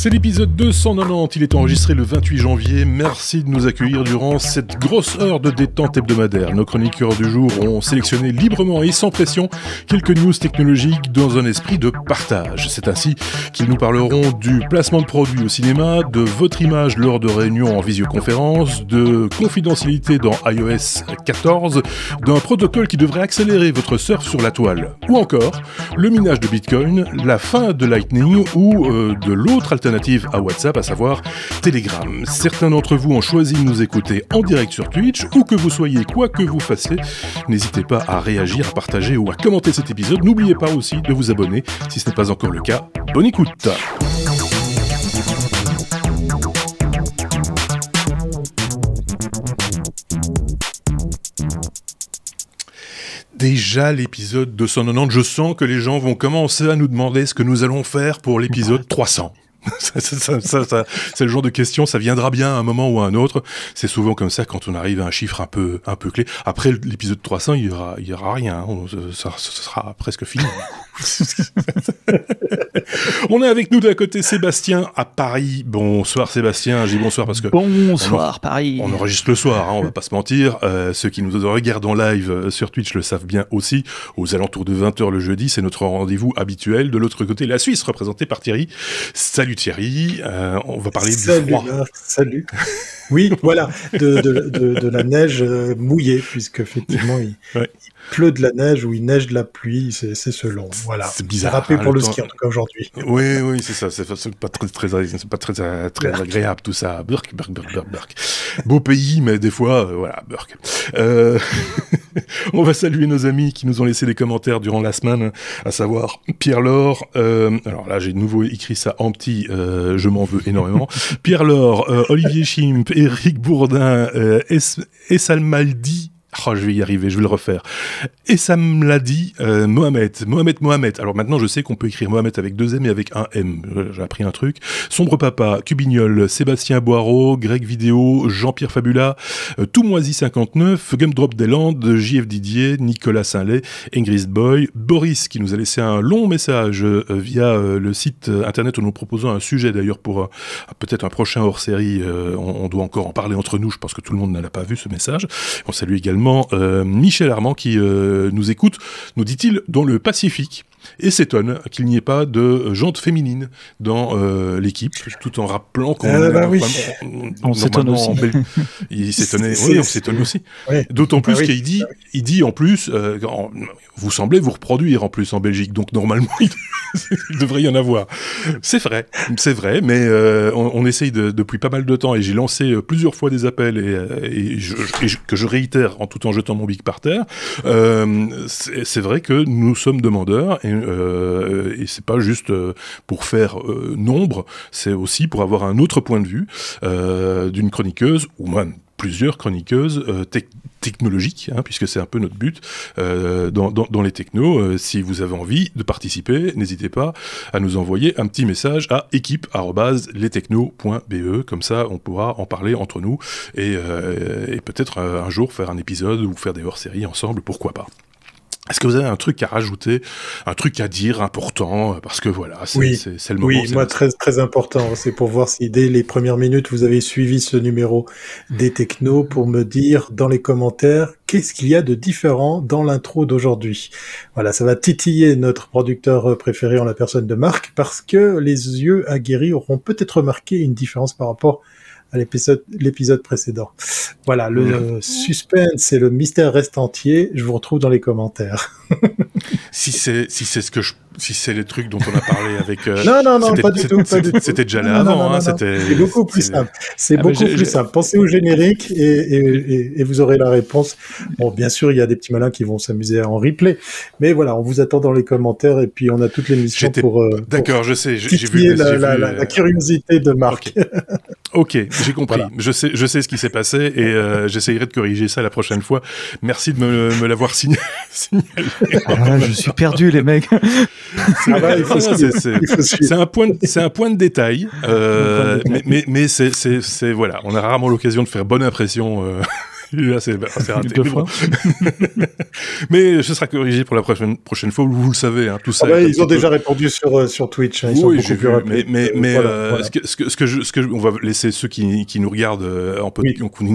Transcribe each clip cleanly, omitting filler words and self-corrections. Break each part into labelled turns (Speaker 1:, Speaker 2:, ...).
Speaker 1: C'est l'épisode 290, il est enregistré le 28 janvier. Merci de nous accueillir durant cette grosse heure de détente hebdomadaire. Nos chroniqueurs du jour ont sélectionné librement et sans pression quelques news technologiques dans un esprit de partage. C'est ainsi qu'ils nous parleront du placement de produits au cinéma, de votre image lors de réunions en visioconférence, de confidentialité dans iOS 14, d'un protocole qui devrait accélérer votre surf sur la toile, ou encore le minage de Bitcoin, la fin de Lightning ou de l'autre alternative à WhatsApp, à savoir Telegram. Certains d'entre vous ont choisi de nous écouter en direct sur Twitch, où que vous soyez, quoi que vous fassiez, n'hésitez pas à réagir, à partager ou à commenter cet épisode. N'oubliez pas aussi de vous abonner si ce n'est pas encore le cas. Bonne écoute. Déjà l'épisode 290, je sens que les gens vont commencer à nous demander ce que nous allons faire pour l'épisode 300. Ça, c'est le genre de question, ça viendra bien à un moment ou à un autre. C'est souvent comme ça quand on arrive à un chiffre un peu clé. Après l'épisode 300, il y aura rien, ça sera presque fini. On est avec nous d'un côté Sébastien à Paris. Bonsoir Sébastien, je dis bonsoir parce que
Speaker 2: bonsoir Paris.
Speaker 1: On enregistre le soir, on va pas se mentir. Ceux qui nous regardent en live sur Twitch le savent bien aussi. Aux alentours de 20h le jeudi, c'est notre rendez-vous habituel. De l'autre côté, la Suisse représentée par Thierry. Salut Thierry, on va parler du froid.
Speaker 3: Salut. Oui, voilà, de la neige mouillée, puisque effectivement il pleut de la neige ou il neige de la pluie, c'est selon. Voilà.
Speaker 1: C'est bizarre.
Speaker 3: C'est râpé pour le ski en tout cas aujourd'hui.
Speaker 1: Oui, c'est ça. C'est pas très agréable tout ça. Burk. Beau pays, mais des fois, voilà, Burk. On va saluer nos amis qui nous ont laissé des commentaires durant la semaine, à savoir Pierre Laure. Alors là, j'ai de nouveau écrit ça en petit. Je m'en veux énormément. Pierre Laure, Olivier Schimp, Eric Bourdin, Essalmaldi. Oh, je vais y arriver, je vais le refaire. Et ça me l'a dit Mohamed. Alors maintenant, je sais qu'on peut écrire Mohamed avec 2 M et avec un M. J'ai appris un truc. Sombre Papa, Cubignol, Sébastien Boireau, Greg Vidéo, Jean-Pierre Fabula, Toumoisi59, Gumdrop Deslandes, JF Didier, Nicolas Saint-Lay, Ingrid Boy, Boris qui nous a laissé un long message via le site internet où nous proposons un sujet d'ailleurs pour peut-être un prochain hors-série. On doit encore en parler entre nous, je pense que tout le monde n'a pas vu ce message. On salue également Michel Armand qui nous écoute, nous dit-il, dans le Pacifique, et s'étonne qu'il n'y ait pas de jante féminine dans l'équipe, tout en rappelant qu'on
Speaker 2: on s'étonne aussi.
Speaker 1: Il s'étonnait, oui, on s'étonne aussi. Ouais. D'autant plus qu'il dit en plus, vous semblez vous reproduire en plus en Belgique, donc normalement il devrait y en avoir. C'est vrai, mais on essaye depuis pas mal de temps, et j'ai lancé plusieurs fois des appels que je réitère tout en jetant mon bic par terre. C'est vrai que nous sommes demandeurs, et c'est pas juste pour faire nombre, c'est aussi pour avoir un autre point de vue d'une chroniqueuse, ou même plusieurs chroniqueuses technologiques, puisque c'est un peu notre but dans les technos. Si vous avez envie de participer, n'hésitez pas à nous envoyer un petit message à équipe@lestechnos.be, comme ça on pourra en parler entre nous et peut-être un jour faire un épisode ou faire des hors-séries ensemble, pourquoi pas. Est-ce que vous avez un truc à rajouter, un truc à dire important, parce que voilà, c'est le moment.
Speaker 3: Oui, moi très très important, c'est pour voir si dès les premières minutes vous avez suivi ce numéro des technos pour me dire dans les commentaires qu'est-ce qu'il y a de différent dans l'intro d'aujourd'hui. Voilà, ça va titiller notre producteur préféré en la personne de Marc, parce que les yeux aguerris auront peut-être remarqué une différence par rapport à l'épisode précédent. Voilà, le suspense et le mystère reste entier. Je vous retrouve dans les commentaires.
Speaker 1: Si c'est les trucs dont on a parlé avec...
Speaker 3: Non, pas du tout.
Speaker 1: C'était déjà là avant.
Speaker 3: C'est beaucoup plus simple. C'est beaucoup plus simple. Pensez au générique et vous aurez la réponse. Bon, bien sûr, il y a des petits malins qui vont s'amuser en replay. Mais voilà, on vous attend dans les commentaires et puis on a toute l'émission pour...
Speaker 1: D'accord, je sais. J'ai vu
Speaker 3: la curiosité de Marc.
Speaker 1: Ok, j'ai compris. Voilà. Je sais ce qui s'est passé et j'essayerai de corriger ça la prochaine fois. Merci de me l'avoir signalé.
Speaker 2: Je suis perdu, les mecs.
Speaker 1: C'est un point de détail, mais c'est voilà, on a rarement l'occasion de faire bonne impression Là, c'est raté.
Speaker 2: Deux fois.
Speaker 1: Mais ce sera corrigé pour la prochaine fois. Vous le savez, hein, tout ça.
Speaker 3: Ils ont déjà répondu sur Twitch. Hein, ils sont beaucoup plus rapides.
Speaker 1: Mais voilà. On va laisser ceux qui nous regardent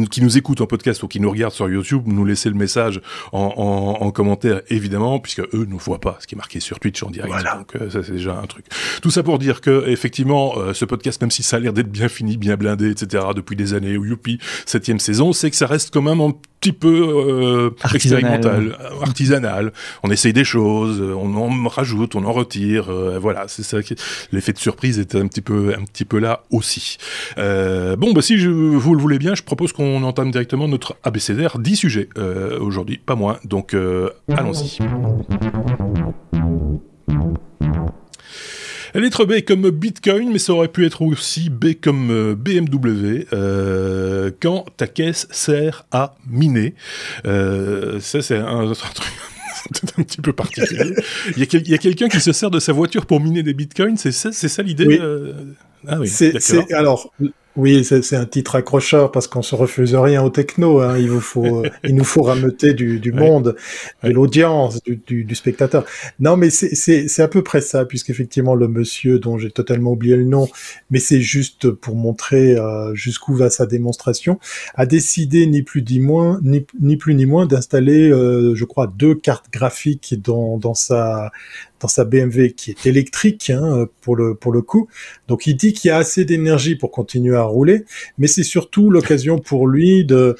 Speaker 1: qui nous écoutent en podcast ou qui nous regardent sur YouTube, nous laisser le message en commentaire, évidemment, puisque eux ne voient pas ce qui est marqué sur Twitch en direct.
Speaker 3: Voilà.
Speaker 1: Donc ça, c'est déjà un truc. Tout ça pour dire que, effectivement, ce podcast, même si ça a l'air d'être bien fini, bien blindé, etc., depuis des années, youpi, 7e saison, c'est que ça reste quand même un petit peu expérimental, artisanal. On essaye des choses, on en rajoute, on en retire. Voilà, c'est ça. L'effet de surprise est un petit peu là aussi. Si vous le voulez bien, je propose qu'on entame directement notre abécédaire 10 sujets aujourd'hui, pas moins. Donc, allons-y. La lettre B comme Bitcoin, mais ça aurait pu être aussi B comme BMW. Quand ta caisse sert à miner, ça c'est un truc peut-être un petit peu particulier. Il y a quelqu'un qui se sert de sa voiture pour miner des bitcoins, c'est ça l'idée?
Speaker 3: Oui.
Speaker 1: Ah oui.
Speaker 3: Oui, c'est un titre accrocheur parce qu'on se refuse rien au techno. Hein. Il nous faut rameuter du monde, de l'audience, du spectateur. Non, mais c'est à peu près ça, puisqu'effectivement le monsieur dont j'ai totalement oublié le nom, mais c'est juste pour montrer jusqu'où va sa démonstration, a décidé ni plus ni moins d'installer, je crois, 2 cartes graphiques dans sa BMW qui est électrique pour le coup. Donc il dit qu'il y a assez d'énergie pour continuer à rouler, mais c'est surtout l'occasion pour lui de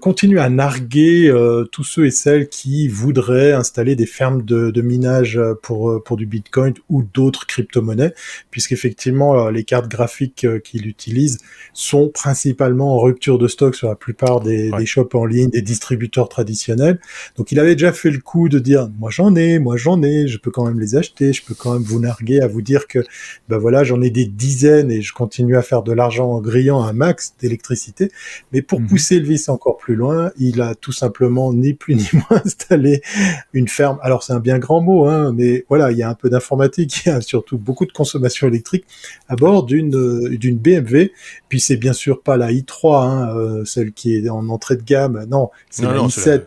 Speaker 3: continuer à narguer tous ceux et celles qui voudraient installer des fermes de minage pour du Bitcoin ou d'autres crypto-monnaies, puisqu'effectivement les cartes graphiques qu'il utilise sont principalement en rupture de stock sur la plupart des shops en ligne, des distributeurs traditionnels. Donc il avait déjà fait le coup de dire moi j'en ai, je peux quand même les acheter, je peux quand même vous narguer à vous dire que j'en ai des dizaines et je continue à faire de l'argent en grillant un max d'électricité. Mais pour pousser le vice encore plus loin, il a tout simplement ni plus ni moins installé une ferme. Alors c'est un bien grand mot, mais voilà, il y a un peu d'informatique, il y a surtout beaucoup de consommation électrique à bord d'une BMW. Puis c'est bien sûr pas la i3, celle qui est en entrée de gamme. Non, c'est la i7.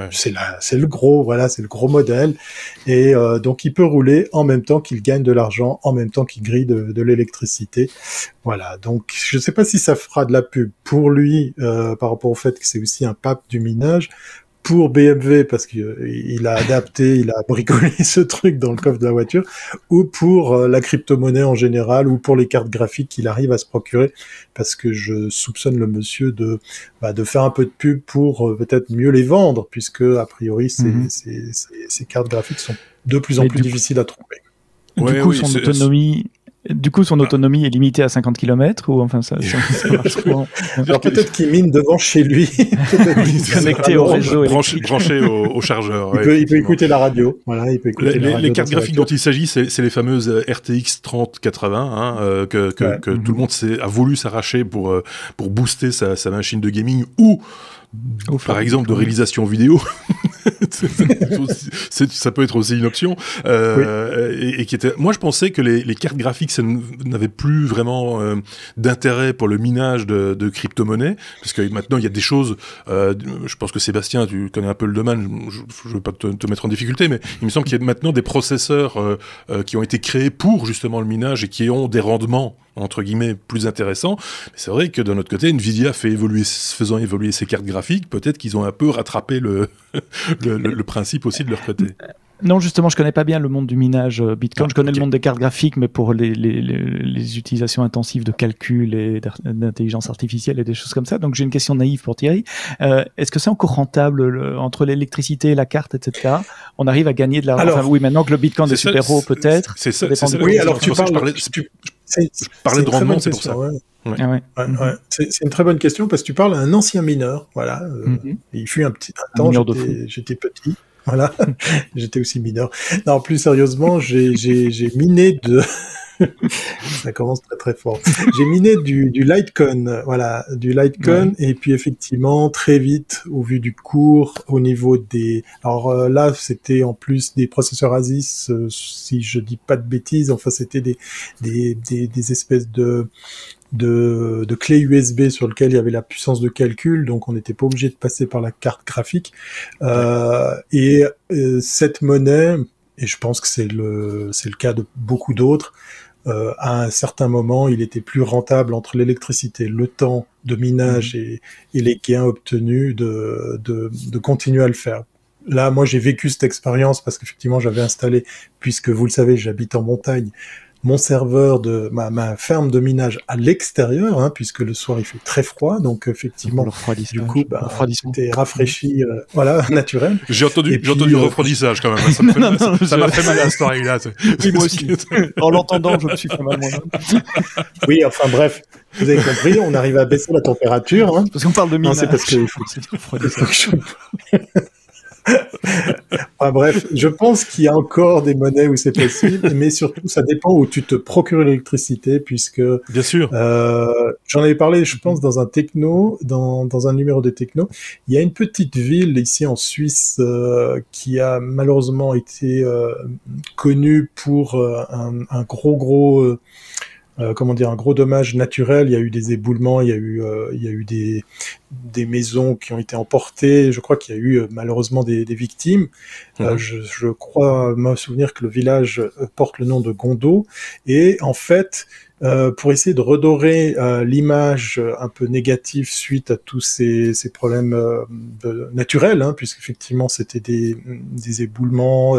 Speaker 3: C'est le gros, voilà, c'est le gros modèle. Et donc il peut rouler en même temps qu'il gagne de l'argent, en même temps qu'il grille de l'électricité. Voilà, donc je ne sais pas si ça fera de la pub pour lui par rapport au fait que c'est aussi un pape du minage, pour BMW parce qu'il a adapté, il a bricolé ce truc dans le coffre de la voiture, ou pour la crypto-monnaie en général, ou pour les cartes graphiques qu'il arrive à se procurer, parce que je soupçonne le monsieur de faire un peu de pub pour peut-être mieux les vendre, puisque a priori ces cartes graphiques sont de plus en plus difficiles à trouver.
Speaker 2: Du coup, son autonomie est limitée à 50 km ou enfin ça marche comment?
Speaker 3: Alors peut-être qu'il mine devant chez lui,
Speaker 2: connecté au réseau,
Speaker 1: branché au chargeur.
Speaker 3: Il peut écouter la radio. Voilà, il peut écouter
Speaker 1: les cartes graphiques dont il s'agit, c'est les fameuses RTX 3080 que tout le monde a voulu s'arracher pour booster sa machine de gaming ou par exemple de réalisation vidéo. Ça peut être aussi une option. Et qui était... Moi, je pensais que les cartes graphiques, ça n'avait plus vraiment d'intérêt pour le minage de crypto-monnaies, parce que maintenant, il y a des choses... je pense que Sébastien, tu connais un peu le domaine, je ne veux pas te mettre en difficulté, mais il me semble qu'il y a maintenant des processeurs qui ont été créés pour justement le minage et qui ont des rendements entre guillemets plus intéressants. Mais c'est vrai que d'un autre côté, Nvidia faisant évoluer ses cartes graphiques, peut-être qu'ils ont un peu rattrapé le principe aussi de leur côté.
Speaker 2: Non, justement, je connais pas bien le monde du minage Bitcoin. Je connais le monde des cartes graphiques, mais pour les utilisations intensives de calcul et d'intelligence artificielle et des choses comme ça. Donc, j'ai une question naïve pour Thierry. Est-ce que c'est encore rentable entre l'électricité et la carte, etc. On arrive à gagner de l'argent. Enfin, oui, maintenant que le Bitcoin est super haut, peut-être.
Speaker 1: C'est ça.
Speaker 3: Oui, alors tu parles.
Speaker 1: Je parlais de rendement, c'est pour ça.
Speaker 3: C'est une très bonne question parce que tu parles à un ancien mineur. Voilà. Il fut un temps, j'étais petit. Voilà, j'étais aussi mineur. Non, plus sérieusement, j'ai miné Ça commence très très fort. J'ai miné du Litecoin, voilà, du Litecoin, et puis effectivement, très vite, au vu du cours, au niveau des... Alors là, c'était en plus des processeurs ASIC, si je dis pas de bêtises, enfin c'était des espèces de clés USB sur lesquelles il y avait la puissance de calcul, donc on n'était pas obligé de passer par la carte graphique. Cette monnaie, et je pense que c'est le cas de beaucoup d'autres, à un certain moment, il était plus rentable entre l'électricité, le temps de minage et les gains obtenus de continuer à le faire. Là, moi, j'ai vécu cette expérience parce qu'effectivement, j'avais installé, puisque vous le savez, j'habite en montagne, mon serveur de ma ferme de minage à l'extérieur, hein, puisque le soir il fait très froid, donc effectivement, du coup, c'était rafraîchi, voilà, naturel.
Speaker 1: J'ai entendu refroidissage quand même. Ça m'a fait mal à cette oreille-là.
Speaker 2: Oui, moi aussi. En l'entendant, je me suis fait mal moi-même.
Speaker 3: Oui, enfin bref, vous avez compris, on arrive à baisser la température. Hein.
Speaker 2: Parce qu'on parle de minage.
Speaker 3: Non, c'est parce qu'il faut refroidissage. Enfin, bref, je pense qu'il y a encore des monnaies où c'est possible, mais surtout ça dépend où tu te procures l'électricité, puisque
Speaker 1: bien sûr,
Speaker 3: j'en avais parlé, je pense, dans un techno, dans un numéro de techno. Il y a une petite ville ici en Suisse qui a malheureusement été connue pour un gros un gros dommage naturel. Il y a eu des éboulements, il y a eu des maisons qui ont été emportées. Je crois qu'il y a eu malheureusement des victimes. Je crois me souvenir que le village porte le nom de Gondo. Et en fait, pour essayer de redorer l'image un peu négative suite à tous ces problèmes naturels, hein, puisqu'effectivement c'était des éboulements,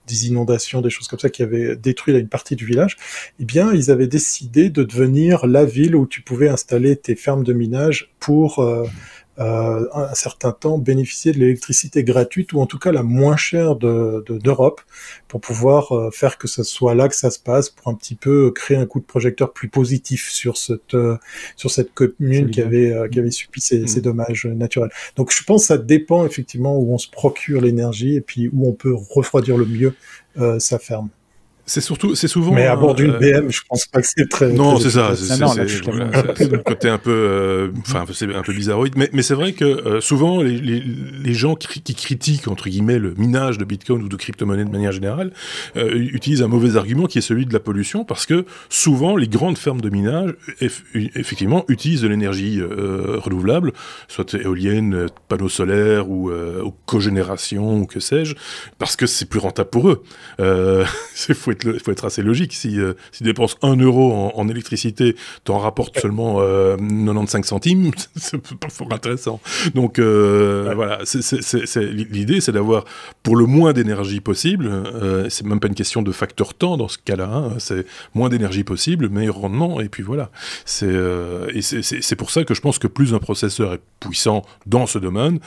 Speaker 3: des inondations, des choses comme ça qui avaient détruit une partie du village, eh bien ils avaient décidé de devenir la ville où tu pouvais installer tes fermes de minage pour un certain temps bénéficier de l'électricité gratuite, ou en tout cas la moins chère d'Europe, pour pouvoir faire que ce soit là que ça se passe, pour un petit peu créer un coup de projecteur plus positif sur cette commune qui avait subi ces dommages naturels. Donc je pense que ça dépend effectivement où on se procure l'énergie et puis où on peut refroidir le mieux sa ferme.
Speaker 1: C'est souvent.
Speaker 3: Mais à bord d'une BM, je pense pas que c'est très.
Speaker 1: Non, c'est ça. C'est le côté un peu, c'est un peu bizarroïde. Mais c'est vrai que souvent les gens qui critiquent entre guillemets le minage de Bitcoin ou de crypto-monnaie de manière générale utilisent un mauvais argument qui est celui de la pollution, parce que souvent les grandes fermes de minage effectivement utilisent de l'énergie renouvelable, soit éolienne, panneaux solaires ou cogénération ou que sais-je, parce que c'est plus rentable pour eux. Il faut être assez logique. Si tu dépenses 1 euro en électricité, t'en rapportes seulement 95 centimes, c'est pas fort intéressant. Donc voilà, l'idée, c'est d'avoir pour le moins d'énergie possible. C'est même pas une question de facteur temps dans ce cas-là. Hein, c'est moins d'énergie possible, meilleur rendement, et puis voilà. C'est pour ça que je pense que plus un processeur est puissant dans ce domaine,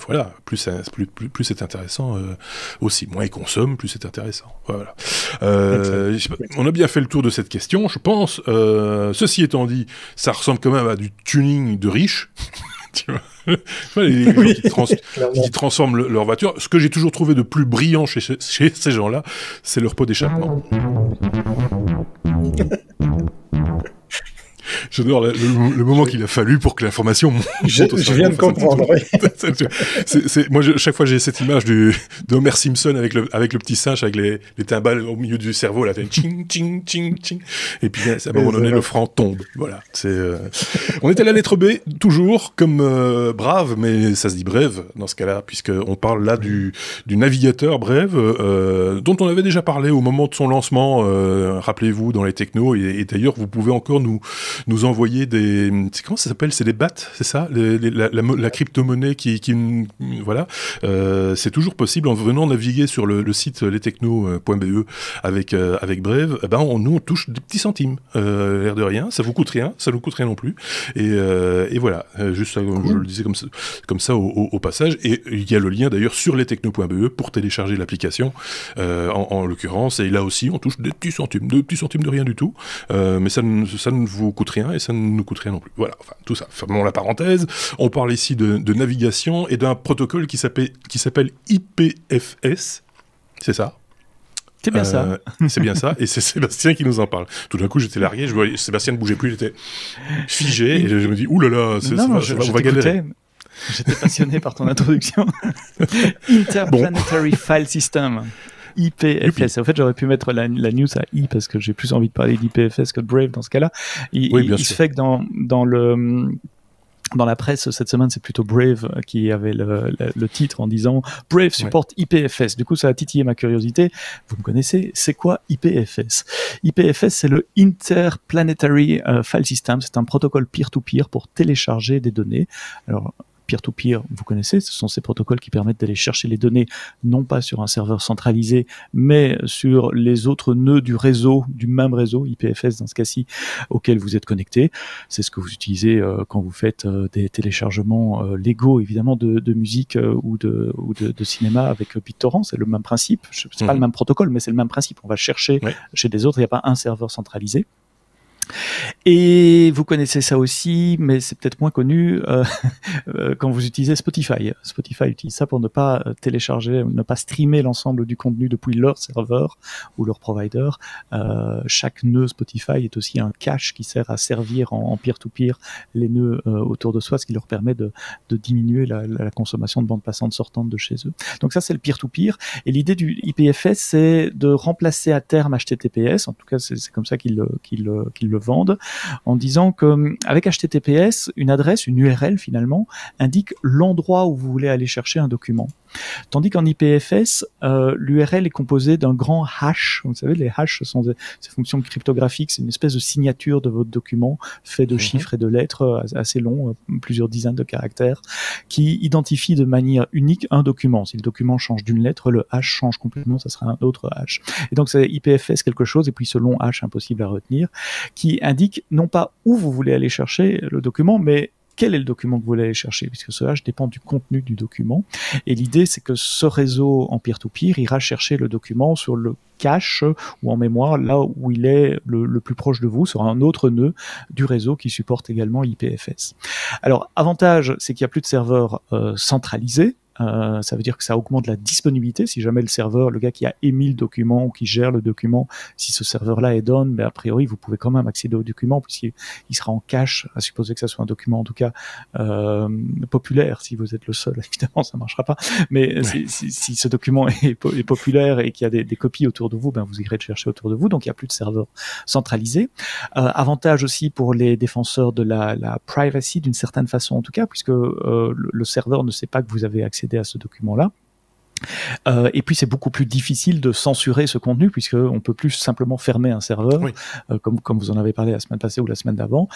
Speaker 1: voilà, plus c'est intéressant aussi. Moins il consomme, plus c'est intéressant. Voilà. On a bien fait le tour de cette question, je pense. Ceci étant dit, ça ressemble quand même à du tuning de riches. Tu vois, les gens qui transforment leur voiture. Ce que j'ai toujours trouvé de plus brillant chez ces gens-là, c'est leur pot d'échappement. J'adore le moment qu'il a fallu pour que l'information monte.
Speaker 3: Je viens de comprendre.
Speaker 1: Moi, chaque fois, j'ai cette image d'Homer Simpson avec le petit singe, avec les timbales au milieu du cerveau, là, fait ching, ching, ching, ching. Et puis, à un moment donné, le franc tombe. Voilà. On est à la lettre B, toujours, comme Brave, mais ça se dit Brève, dans ce cas-là, puisqu'on parle là du navigateur Brève, dont on avait déjà parlé au moment de son lancement, rappelez-vous, dans les technos, et d'ailleurs, vous pouvez encore nous envoyer des... Comment ça s'appelle ? C'est des BAT, c'est ça ? La crypto-monnaie qui voilà. C'est toujours possible en venant naviguer sur le site lestechno.be avec Brève. Nous, on touche des petits centimes. L'air de rien, ça vous coûte rien, ça nous coûte rien non plus. Et voilà, juste je le disais comme ça au passage. Et il y a le lien d'ailleurs sur lestechno.be pour télécharger l'application, en l'occurrence. Et là aussi, on touche des petits centimes de rien du tout. Mais ça ne vous coûte rien et ça ne nous coûte rien non plus. Voilà, enfin, tout ça. Fermons la parenthèse. On parle ici de navigation et d'un protocole qui s'appelle IPFS. C'est ça ?
Speaker 2: C'est bien ça.
Speaker 1: C'est bien ça, et c'est Sébastien qui nous en parle. Tout d'un coup, j'étais largué, je voyais Sébastien ne bougeait plus, il était figé, et je me dis, oulala, on va galérer.
Speaker 2: J'étais passionné par ton introduction. Interplanetary File System. IPFS. En fait, j'aurais pu mettre la news à I parce que j'ai plus envie de parler d'IPFS que de Brave dans ce cas-là. Il se fait que dans la presse cette semaine, c'est plutôt Brave qui avait le titre en disant Brave support IPFS. Du coup, ça a titillé ma curiosité. Vous me connaissez, c'est quoi IPFS? IPFS, c'est le Interplanetary File System. C'est un protocole peer-to-peer pour télécharger des données. Alors, peer-to-peer, vous connaissez, ce sont ces protocoles qui permettent d'aller chercher les données, non pas sur un serveur centralisé, mais sur les autres nœuds du réseau, du même réseau, IPFS dans ce cas-ci, auquel vous êtes connecté. C'est ce que vous utilisez quand vous faites des téléchargements légaux, évidemment, de musique ou de cinéma avec BitTorrent. C'est le même principe. C'est pas le même protocole, mais c'est le même principe. On va chercher chez des autres. Il n'y a pas un serveur centralisé. Et vous connaissez ça aussi, mais c'est peut-être moins connu quand vous utilisez Spotify. Spotify utilise ça pour ne pas télécharger, ne pas streamer l'ensemble du contenu depuis leur serveur ou leur provider. Chaque nœud Spotify est aussi un cache qui sert à servir en peer-to-peer les nœuds autour de soi, ce qui leur permet de diminuer la consommation de bande passante sortante de chez eux. Donc ça, c'est le peer-to-peer. Et l'idée du IPFS, c'est de remplacer à terme HTTPS. En tout cas, c'est comme ça qu'ils le vendent, en disant que avec HTTPS, une adresse, une URL finalement, indique l'endroit où vous voulez aller chercher un document. Tandis qu'en IPFS, l'URL est composée d'un grand hash. Vous savez, les hashes sont ces fonctions cryptographiques, c'est une espèce de signature de votre document, fait de chiffres et de lettres assez longs, plusieurs dizaines de caractères, qui identifie de manière unique un document. Si le document change d'une lettre, le hash change complètement, ça sera un autre hash. Et donc c'est IPFS quelque chose, et puis ce long hash impossible à retenir, qui indique non pas où vous voulez aller chercher le document, mais quel est le document que vous voulez aller chercher, puisque ce hash dépend du contenu du document. Et l'idée, c'est que ce réseau en peer-to-peer ira chercher le document sur le cache ou en mémoire, là où il est le plus proche de vous, sur un autre nœud du réseau qui supporte également IPFS. Alors, avantage, c'est qu'il n'y a plus de serveurs centralisés. Ça veut dire que ça augmente la disponibilité. Si jamais le serveur, le gars qui a émis le document ou qui gère le document, si ce serveur-là est down, mais a priori, vous pouvez quand même accéder au document puisqu'il sera en cache, à supposer que ça soit un document en tout cas populaire. Si vous êtes le seul, évidemment, ça marchera pas. Mais si ce document est populaire et qu'il y a des copies autour de vous, ben vous irez le chercher autour de vous. Donc il n'y a plus de serveur centralisé. Avantage aussi pour les défenseurs de la privacy d'une certaine façon en tout cas, puisque le serveur ne sait pas que vous avez accès à ce document-là. Et puis c'est beaucoup plus difficile de censurer ce contenu puisqu'on peut plus simplement fermer un serveur, comme vous en avez parlé la semaine passée ou la semaine d'avant,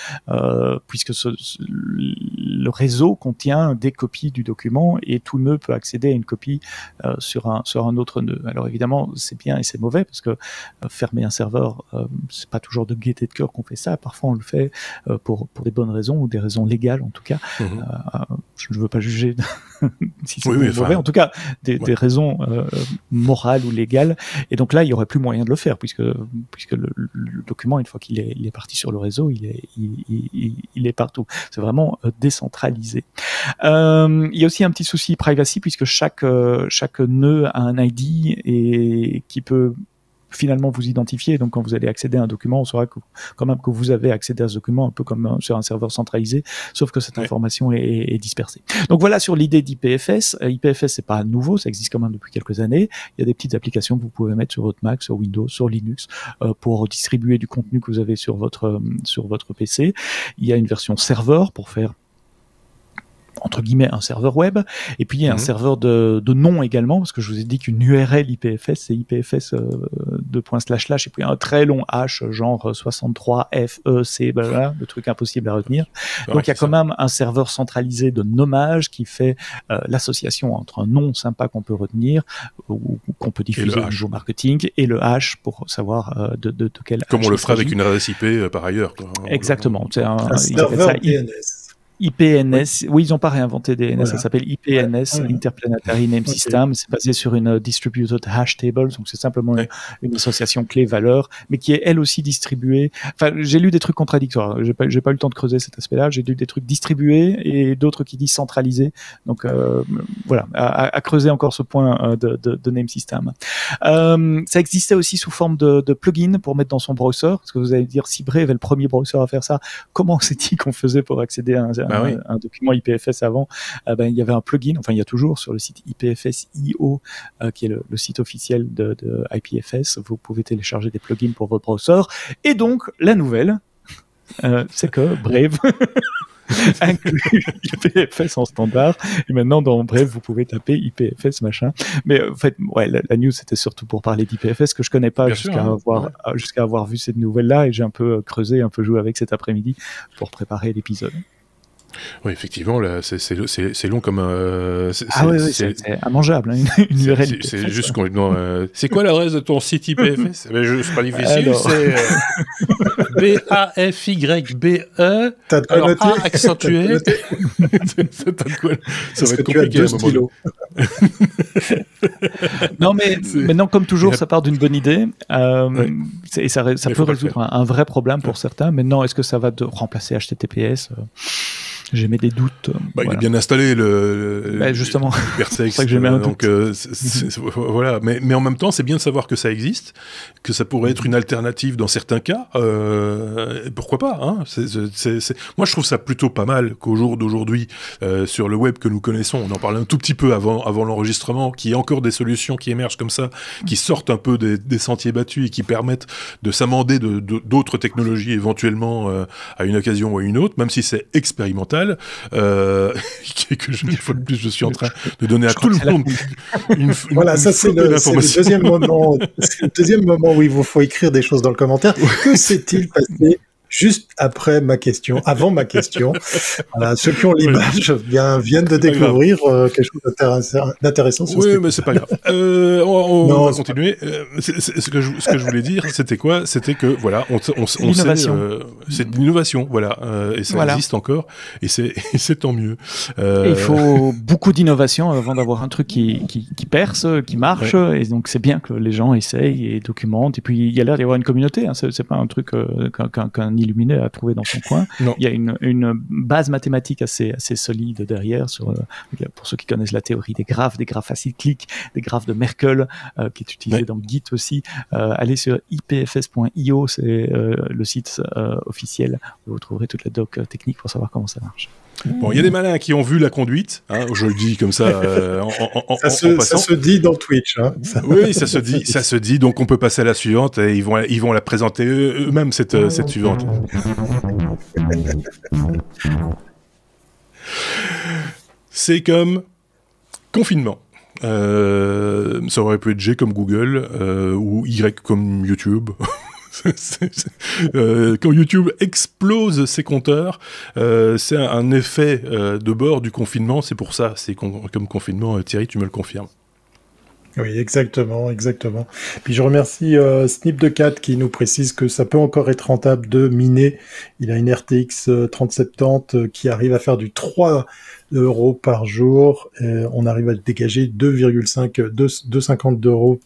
Speaker 2: puisque le réseau contient des copies du document et tout nœud peut accéder à une copie sur un autre nœud. Alors évidemment c'est bien et c'est mauvais parce que fermer un serveur, c'est pas toujours de gaieté de cœur qu'on fait ça. Parfois on le fait pour des bonnes raisons ou des raisons légales en tout cas. Je ne veux pas juger si c'est mauvais, en tout cas des raisons morales ou légales, et donc là il y aurait plus moyen de le faire puisque le document, une fois qu'il est parti sur le réseau, il est partout. C'est vraiment décentralisé. Il y a aussi un petit souci privacy puisque chaque nœud a un ID et qui peut finalement vous identifier. Donc quand vous allez accéder à un document, on saura quand même que vous avez accédé à ce document, un peu comme sur un serveur centralisé, sauf que cette information est dispersée. Donc voilà sur l'idée d'IPFS. IPFS, c'est pas nouveau, ça existe quand même depuis quelques années. Il y a des petites applications que vous pouvez mettre sur votre Mac, sur Windows, sur Linux, pour distribuer du contenu que vous avez sur votre PC. Il y a une version serveur pour faire entre guillemets un serveur web, et puis il y a un serveur de nom également, parce que je vous ai dit qu'une URL IPFS, c'est IPFS // et puis un très long H, genre 63 FEC, voilà, le truc impossible à retenir. Donc il y a quand même un serveur centralisé de nommage qui fait l'association entre un nom sympa qu'on peut retenir, ou qu'on peut diffuser au niveau marketing, et le H pour savoir de quel
Speaker 1: Comme on le fera avec une adresse IP par ailleurs.
Speaker 3: Exactement. C'est un serveur DNS.
Speaker 2: IPNS, oui, ils n'ont pas réinventé DNS,
Speaker 3: Voilà.
Speaker 2: ça s'appelle IPNS, Interplanetary Name System, c'est basé sur une Distributed Hash Table, donc c'est simplement une association clé-valeur, mais qui est elle aussi distribuée. Enfin, j'ai lu des trucs contradictoires, j'ai pas eu le temps de creuser cet aspect-là, j'ai lu des trucs distribués et d'autres qui disent centralisés, donc voilà, à creuser encore ce point de Name System. Ça existait aussi sous forme de plugin pour mettre dans son browser, parce que vous allez dire, si Brave est le premier browser à faire ça, comment c'est-il qu'on faisait pour accéder à un document IPFS avant? Il y avait un plugin, enfin il y a toujours sur le site IPFS.io, qui est le site officiel de IPFS. Vous pouvez télécharger des plugins pour votre browser. Et donc la nouvelle, c'est que Brave inclut IPFS en standard. Et maintenant dans Brave vous pouvez taper IPFS machin. Mais en fait, la news c'était surtout pour parler d'IPFS que je connais pas jusqu'à avoir vu cette nouvelle là, et j'ai un peu creusé, un peu joué avec cet après-midi pour préparer l'épisode.
Speaker 1: Oui, effectivement, là, c'est long comme.
Speaker 2: C'est immangeable, hein, une URL.
Speaker 1: C'est juste complètement. C'est quoi l'adresse de ton site IPFS? C'est pas difficile,
Speaker 2: alors...
Speaker 1: c'est BAFYBE.
Speaker 3: T'as de quoi
Speaker 1: alors
Speaker 3: noter?
Speaker 1: A accentué. T'as de quoi? Ça va être compliqué à un moment.
Speaker 2: Non, mais maintenant, comme toujours, ça part d'une bonne idée. Et ça peut résoudre un vrai problème pour certains. Maintenant, est-ce que ça va remplacer HTTPS? J'ai mis des doutes.
Speaker 1: Il est bien installé
Speaker 2: justement.
Speaker 1: Hypertext.
Speaker 2: C'est ça que j'ai mis un doute.
Speaker 1: Donc voilà. Mais en même temps, c'est bien de savoir que ça existe, que ça pourrait être une alternative dans certains cas. Pourquoi pas, hein. Moi, je trouve ça plutôt pas mal qu'au jour d'aujourd'hui, sur le web que nous connaissons, on en parlait un tout petit peu avant l'enregistrement, qu'il y ait encore des solutions qui émergent comme ça, qui sortent un peu des sentiers battus et qui permettent de s'amender d'autres technologies éventuellement à une occasion ou à une autre, même si c'est expérimental. Une fois de plus, je suis en train de donner à tout le monde
Speaker 3: voilà, ça c'est le deuxième moment où il vous faut écrire des choses dans le commentaire. Que s'est-il passé juste avant ma question? Voilà, ceux qui ont l'image viennent de découvrir quelque chose d'intéressant.
Speaker 1: Oui, mais c'est pas grave. On va continuer. Ce que je voulais dire, c'était quoi? C'était que voilà, on sait, c'est de l'innovation, voilà, et ça existe encore, et c'est tant mieux.
Speaker 2: Il faut beaucoup d'innovation avant d'avoir un truc qui perce, qui marche, et donc c'est bien que les gens essayent et documentent. Et puis il y a l'air d'y avoir une communauté. Hein, c'est pas un truc qu'un illuminé à trouver dans son coin. Non. Il y a une base mathématique assez solide derrière, pour ceux qui connaissent la théorie des graphes acycliques, des graphes de Merkle, qui est utilisé dans Git aussi. Allez sur ipfs.io, c'est le site officiel où vous trouverez toute la doc technique pour savoir comment ça marche.
Speaker 1: Bon, il y a des malins qui ont vu la conduite, hein, je le dis comme ça
Speaker 3: ça se dit dans Twitch. Hein.
Speaker 1: Oui, ça se dit, donc on peut passer à la suivante et ils vont la présenter eux-mêmes, cette suivante. C'est comme confinement. Ça aurait pu être G comme Google ou Y comme YouTube. Quand YouTube explose ses compteurs, c'est un effet de bord du confinement. C'est pour ça, c'est comme confinement. Thierry, tu me le confirmes.
Speaker 3: Oui, exactement. Puis je remercie Snip24 qui nous précise que ça peut encore être rentable de miner. Il a une RTX 3070 qui arrive à faire du 3 € par jour. On arrive à dégager 2,50 €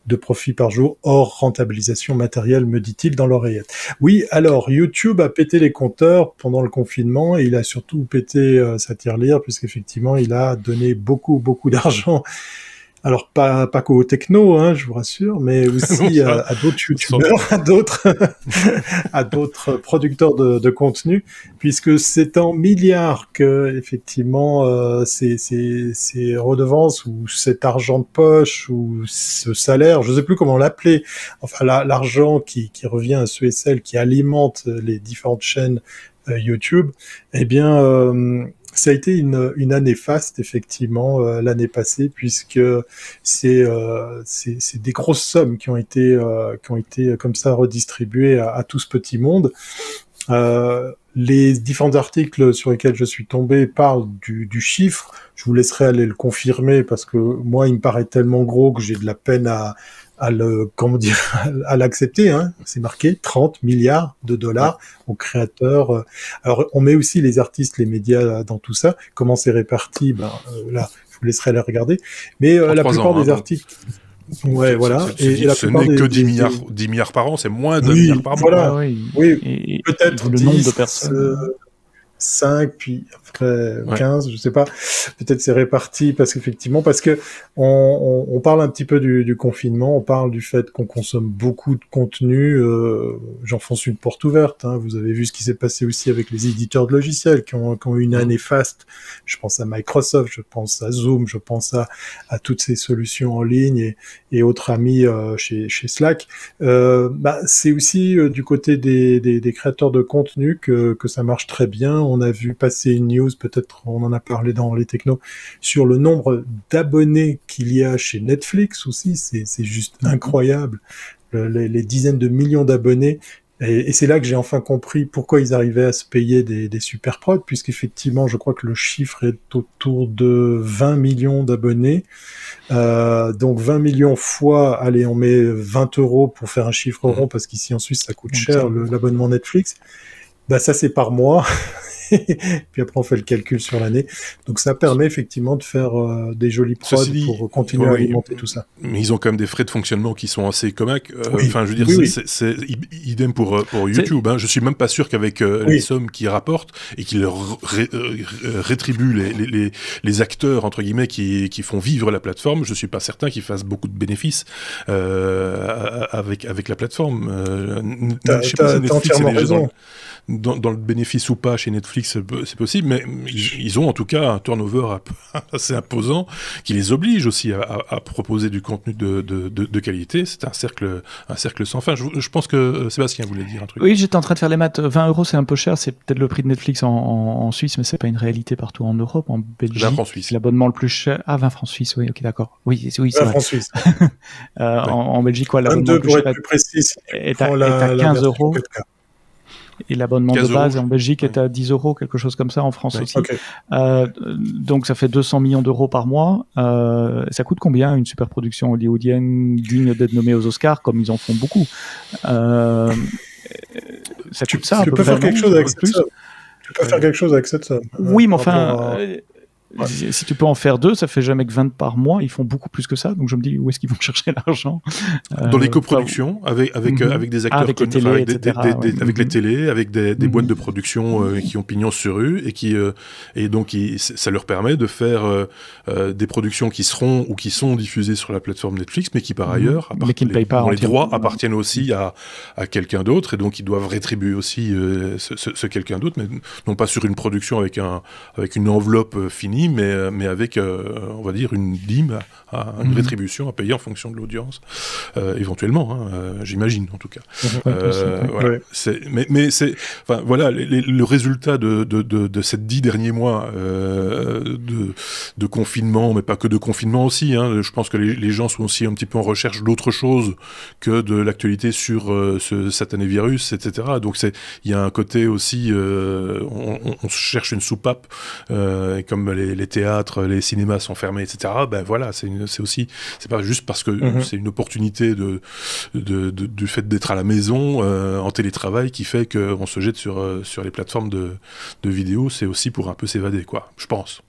Speaker 3: de profit par jour, hors rentabilisation matérielle, me dit-il dans l'oreillette. Oui, alors, YouTube a pété les compteurs pendant le confinement et il a surtout pété sa tirelire puisqu'effectivement, il a donné beaucoup d'argent. Alors, pas qu'aux techno, hein, je vous rassure, mais aussi à d'autres youtubeurs, à d'autres producteurs de contenu, puisque c'est en milliards que, effectivement, ces redevances ou cet argent de poche ou ce salaire, je sais plus comment l'appeler, enfin, l'argent qui revient à ceux et celles qui alimentent les différentes chaînes YouTube, eh bien, ça a été une année faste, effectivement, l'année passée, puisque c'est des grosses sommes qui ont été comme ça redistribuées à tout ce petit monde. Les différents articles sur lesquels je suis tombé parlent du chiffre. Je vous laisserai aller le confirmer parce que moi, il me paraît tellement gros que j'ai de la peine à comment dire, à l'accepter, hein. C'est marqué 30 milliards de dollars aux créateurs. Alors, on met aussi les artistes, les médias dans tout ça. Comment c'est réparti? Là, je vous laisserai aller regarder. Mais la plupart des artistes. Ouais, voilà.
Speaker 1: Et la plupart que 10 milliards par an, c'est moins de milliards par mois.
Speaker 3: Voilà. Oui,
Speaker 2: et
Speaker 3: peut-être
Speaker 2: le nombre de personnes.
Speaker 3: 5, puis après 15, je sais pas. Peut-être c'est réparti parce que on parle un petit peu du confinement, on parle du fait qu'on consomme beaucoup de contenu. J'enfonce une porte ouverte. Hein. Vous avez vu ce qui s'est passé aussi avec les éditeurs de logiciels qui ont eu une année faste. Je pense à Microsoft, je pense à Zoom, je pense à toutes ces solutions en ligne et autres amis chez Slack. C'est aussi du côté des créateurs de contenu que ça marche très bien. On a vu passer une news, peut-être on en a parlé dans les technos, sur le nombre d'abonnés qu'il y a chez Netflix aussi. C'est juste incroyable. Les dizaines de millions d'abonnés. Et c'est là que j'ai enfin compris pourquoi ils arrivaient à se payer des super prods, puisqu'effectivement, je crois que le chiffre est autour de 20 millions d'abonnés. Donc 20 millions fois, allez, on met 20 € pour faire un chiffre rond, parce qu'ici en Suisse, ça coûte cher, l'abonnement Netflix. Ça, c'est par mois. Puis après, on fait le calcul sur l'année. Donc, ça permet effectivement de faire des jolis prods pour continuer à alimenter tout ça.
Speaker 1: Mais ils ont quand même des frais de fonctionnement qui sont assez comiques. Enfin, je veux dire, c'est idem pour YouTube. Hein. Je suis même pas sûr qu'avec les sommes qu'ils rapportent et qu'ils rétribuent les acteurs, entre guillemets, qui font vivre la plateforme, je suis pas certain qu'ils fassent beaucoup de bénéfices avec la plateforme.
Speaker 3: Je sais pas si Netflix est déjà
Speaker 1: dans le bénéfice ou pas chez Netflix, c'est possible, mais ils ont en tout cas un turnover assez imposant qui les oblige aussi à proposer du contenu de qualité. C'est un cercle sans fin. Je pense que Sébastien voulait dire un truc.
Speaker 2: Oui, j'étais en train de faire les maths. 20 € c'est un peu cher, c'est peut-être le prix de Netflix en Suisse, mais c'est pas une réalité partout en Europe, en Belgique.
Speaker 1: 20 francs suisses.
Speaker 2: L'abonnement le plus cher. Ah, 20 francs suisses, oui, ok, d'accord. Oui, c'est
Speaker 3: 20 francs suisses.
Speaker 2: En Belgique, quoi, l'abonnement
Speaker 3: 22 pour être plus précis.
Speaker 2: Est à 15 €. Et l'abonnement de base en Belgique est à 10 €, quelque chose comme ça, en France aussi. Okay. Donc ça fait 200 millions d'euros par mois. Ça coûte combien une super production hollywoodienne digne d'être nommée aux Oscars, comme ils en font beaucoup? Ça coûte ça.
Speaker 3: Tu peux faire quelque chose avec cette somme. Tu peux faire quelque chose avec cette somme.
Speaker 2: Oui, mais enfin... Si tu peux en faire 2, ça fait jamais que 20 par mois. Ils font beaucoup plus que ça. Donc je me dis, où est-ce qu'ils vont chercher l'argent?
Speaker 1: Dans les coproductions, avec des acteurs connus, avec les télés, avec des boîtes de production qui ont pignon sur rue et donc ça leur permet de faire des productions qui seront ou qui sont diffusées sur la plateforme Netflix, mais qui par ailleurs, les droits appartiennent aussi à quelqu'un d'autre, et donc ils doivent rétribuer aussi ce quelqu'un d'autre, mais non pas sur une production avec une enveloppe finie, mais avec, on va dire, une dîme, une rétribution à payer en fonction de l'audience, éventuellement, j'imagine, en tout cas. Voilà. Mais c'est, enfin, voilà, le résultat de ces 10 derniers mois de confinement, mais pas que de confinement aussi, hein, je pense que les gens sont aussi un petit peu en recherche d'autre chose que de l'actualité sur ce satané virus, etc. Donc il y a un côté aussi, on cherche une soupape, comme les théâtres, les cinémas sont fermés, etc. Ben voilà, c'est pas juste parce que c'est une opportunité du fait d'être à la maison en télétravail qui fait qu'on se jette sur les plateformes de vidéos. C'est aussi pour un peu s'évader, quoi, je pense.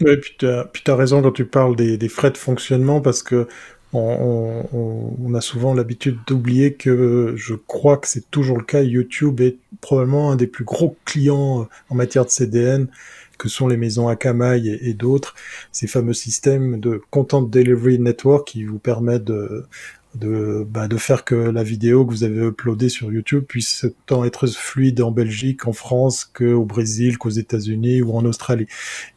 Speaker 3: Oui, puis t'as raison quand tu parles des frais de fonctionnement, parce que on a souvent l'habitude d'oublier que, je crois que c'est toujours le cas, YouTube est probablement un des plus gros clients en matière de CDN, que sont les maisons Akamai et d'autres, ces fameux systèmes de Content Delivery Network qui vous permettent de faire que la vidéo que vous avez uploadée sur YouTube puisse tant être fluide en Belgique, en France, qu'au Brésil, qu'aux États-Unis ou en Australie.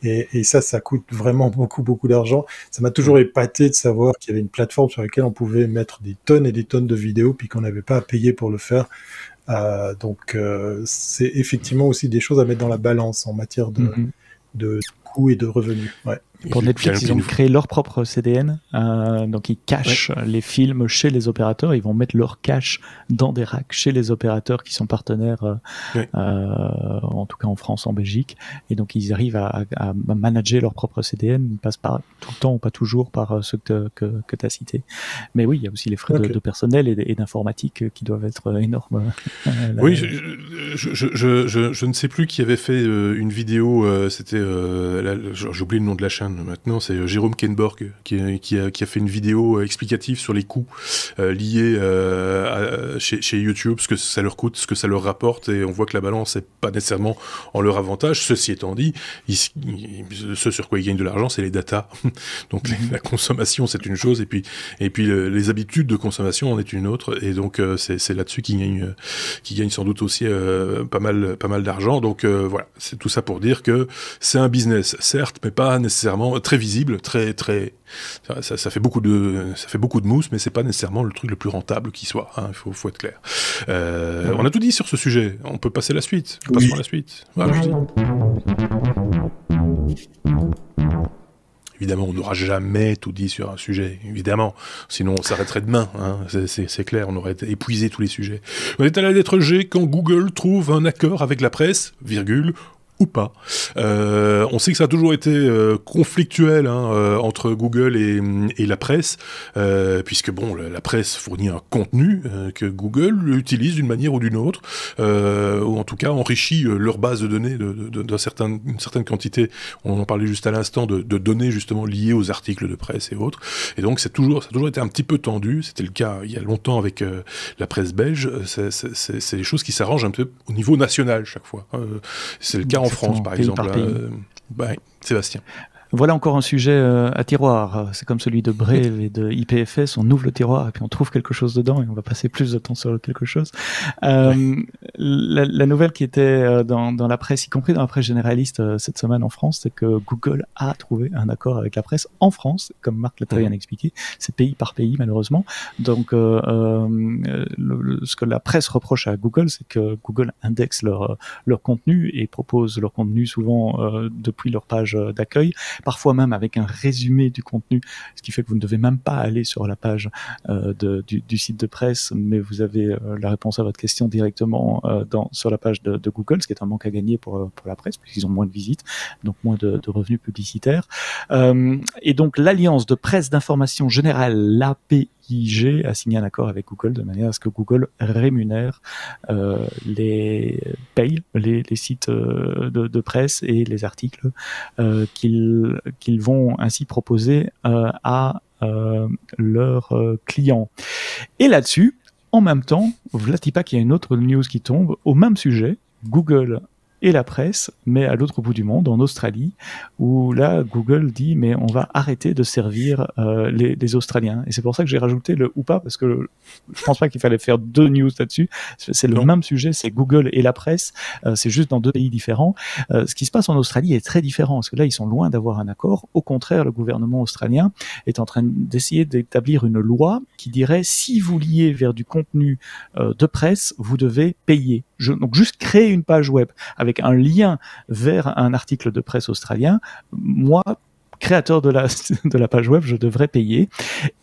Speaker 3: Et ça coûte vraiment beaucoup, beaucoup d'argent. Ça m'a toujours épaté de savoir qu'il y avait une plateforme sur laquelle on pouvait mettre des tonnes et des tonnes de vidéos, puis qu'on n'avait pas à payer pour le faire. Donc c'est effectivement aussi des choses à mettre dans la balance en matière de coûts et de revenus. Ouais.
Speaker 2: Pour Netflix, ils ont créé leur propre CDN, donc ils cachent les films chez les opérateurs, ils vont mettre leur cache dans des racks chez les opérateurs qui sont partenaires, en tout cas en France, en Belgique, et donc ils arrivent à manager leur propre CDN, ils passent pas tout le temps ou pas toujours par ceux que tu as cités. Mais oui, il y a aussi les frais de personnel et d'informatique qui doivent être énormes.
Speaker 1: Oui, je ne sais plus qui avait fait une vidéo, c'était, j'ai oublié le nom de la chaîne maintenant, c'est Jérôme Kenborg qui a fait une vidéo explicative sur les coûts liés chez YouTube, ce que ça leur coûte, ce que ça leur rapporte, et on voit que la balance n'est pas nécessairement en leur avantage. Ceci étant dit, ce sur quoi ils gagnent de l'argent, c'est les datas. Donc la consommation, c'est une chose, et puis les habitudes de consommation en est une autre, et donc c'est là-dessus qu'ils gagnent sans doute aussi pas mal d'argent. Donc voilà, c'est tout ça pour dire que c'est un business, certes, mais pas nécessairement très visible, très ça fait beaucoup de mousse, mais c'est pas nécessairement le truc le plus rentable qui soit, hein, faut être clair. On a tout dit sur ce sujet, on peut passer à la suite. Passons à la suite. Voilà, évidemment, on n'aura jamais tout dit sur un sujet, évidemment. Sinon, on s'arrêterait demain, hein. C'est clair, on aurait épuisé tous les sujets. On est à la lettre G quand Google trouve un accord avec la presse, virgule, ou pas. On sait que ça a toujours été conflictuel entre Google et la presse, puisque bon, la presse fournit un contenu que Google utilise d'une manière ou d'une autre, ou en tout cas enrichit leur base de données d'une certaine quantité. On en parlait juste à l'instant de données justement liées aux articles de presse et autres. Et donc ça a toujours été un petit peu tendu. C'était le cas il y a longtemps avec la presse belge. C'est des choses qui s'arrangent un peu au niveau national chaque fois. C'est le cas en France, par exemple. Sébastien.
Speaker 2: Voilà encore un sujet à tiroir. C'est comme celui de Brave et de IPFS. On ouvre le tiroir et puis on trouve quelque chose dedans et on va passer plus de temps sur quelque chose. La nouvelle qui était dans la presse, y compris dans la presse généraliste cette semaine en France, c'est que Google a trouvé un accord avec la presse en France, comme Marc l'a très bien expliqué. C'est pays par pays, malheureusement. Donc, ce que la presse reproche à Google, c'est que Google indexe leur contenu et propose leur contenu souvent depuis leur page d'accueil, parfois même avec un résumé du contenu, ce qui fait que vous ne devez même pas aller sur la page du site de presse, mais vous avez la réponse à votre question directement sur la page de Google, ce qui est un manque à gagner pour la presse, puisqu'ils ont moins de visites, donc moins de revenus publicitaires. Et donc l'Alliance de presse d'information générale, l'APIG, a signé un accord avec Google de manière à ce que Google rémunère paye les sites de presse et les articles qu'ils vont ainsi proposer à leurs clients. Et là-dessus, en même temps, vlati pas qu'il y a une autre news qui tombe au même sujet, Google et la presse, mais à l'autre bout du monde, en Australie, où là, Google dit, mais on va arrêter de servir les Australiens. Et c'est pour ça que j'ai rajouté le ou pas, parce que je pense pas qu'il fallait faire deux news là-dessus. C'est le même sujet, c'est Google et la presse, c'est juste dans deux pays différents. Ce qui se passe en Australie est très différent, parce que là, ils sont loin d'avoir un accord. Au contraire, le gouvernement australien est en train d'essayer d'établir une loi qui dirait, si vous liez vers du contenu de presse, vous devez payer. Donc juste créer une page web avec un lien vers un article de presse australien, moi, créateur de la page web, je devrais payer.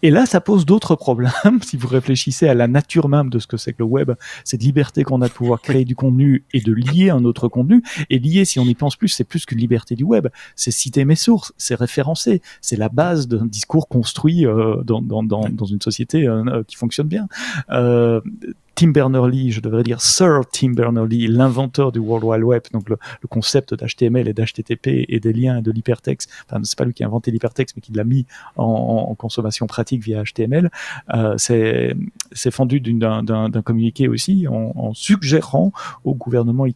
Speaker 2: Et là, ça pose d'autres problèmes. Si vous réfléchissez à la nature même de ce que c'est que le web, cette liberté qu'on a de pouvoir créer du contenu et de lier un autre contenu. Et lier, si on y pense plus, c'est plus qu'une liberté du web. C'est citer mes sources, c'est référencer. C'est la base d'un discours construit dans une société qui fonctionne bien. Tim Berners-Lee, je devrais dire Sir Tim Berners-Lee, l'inventeur du World Wide Web, donc le concept d'HTML et d'HTTP et des liens et de l'hypertexte. Enfin, c'est pas lui qui a inventé l'hypertexte, mais qui l'a mis en consommation pratique via HTML. C'est fendu d'un communiqué aussi en suggérant au gouvernement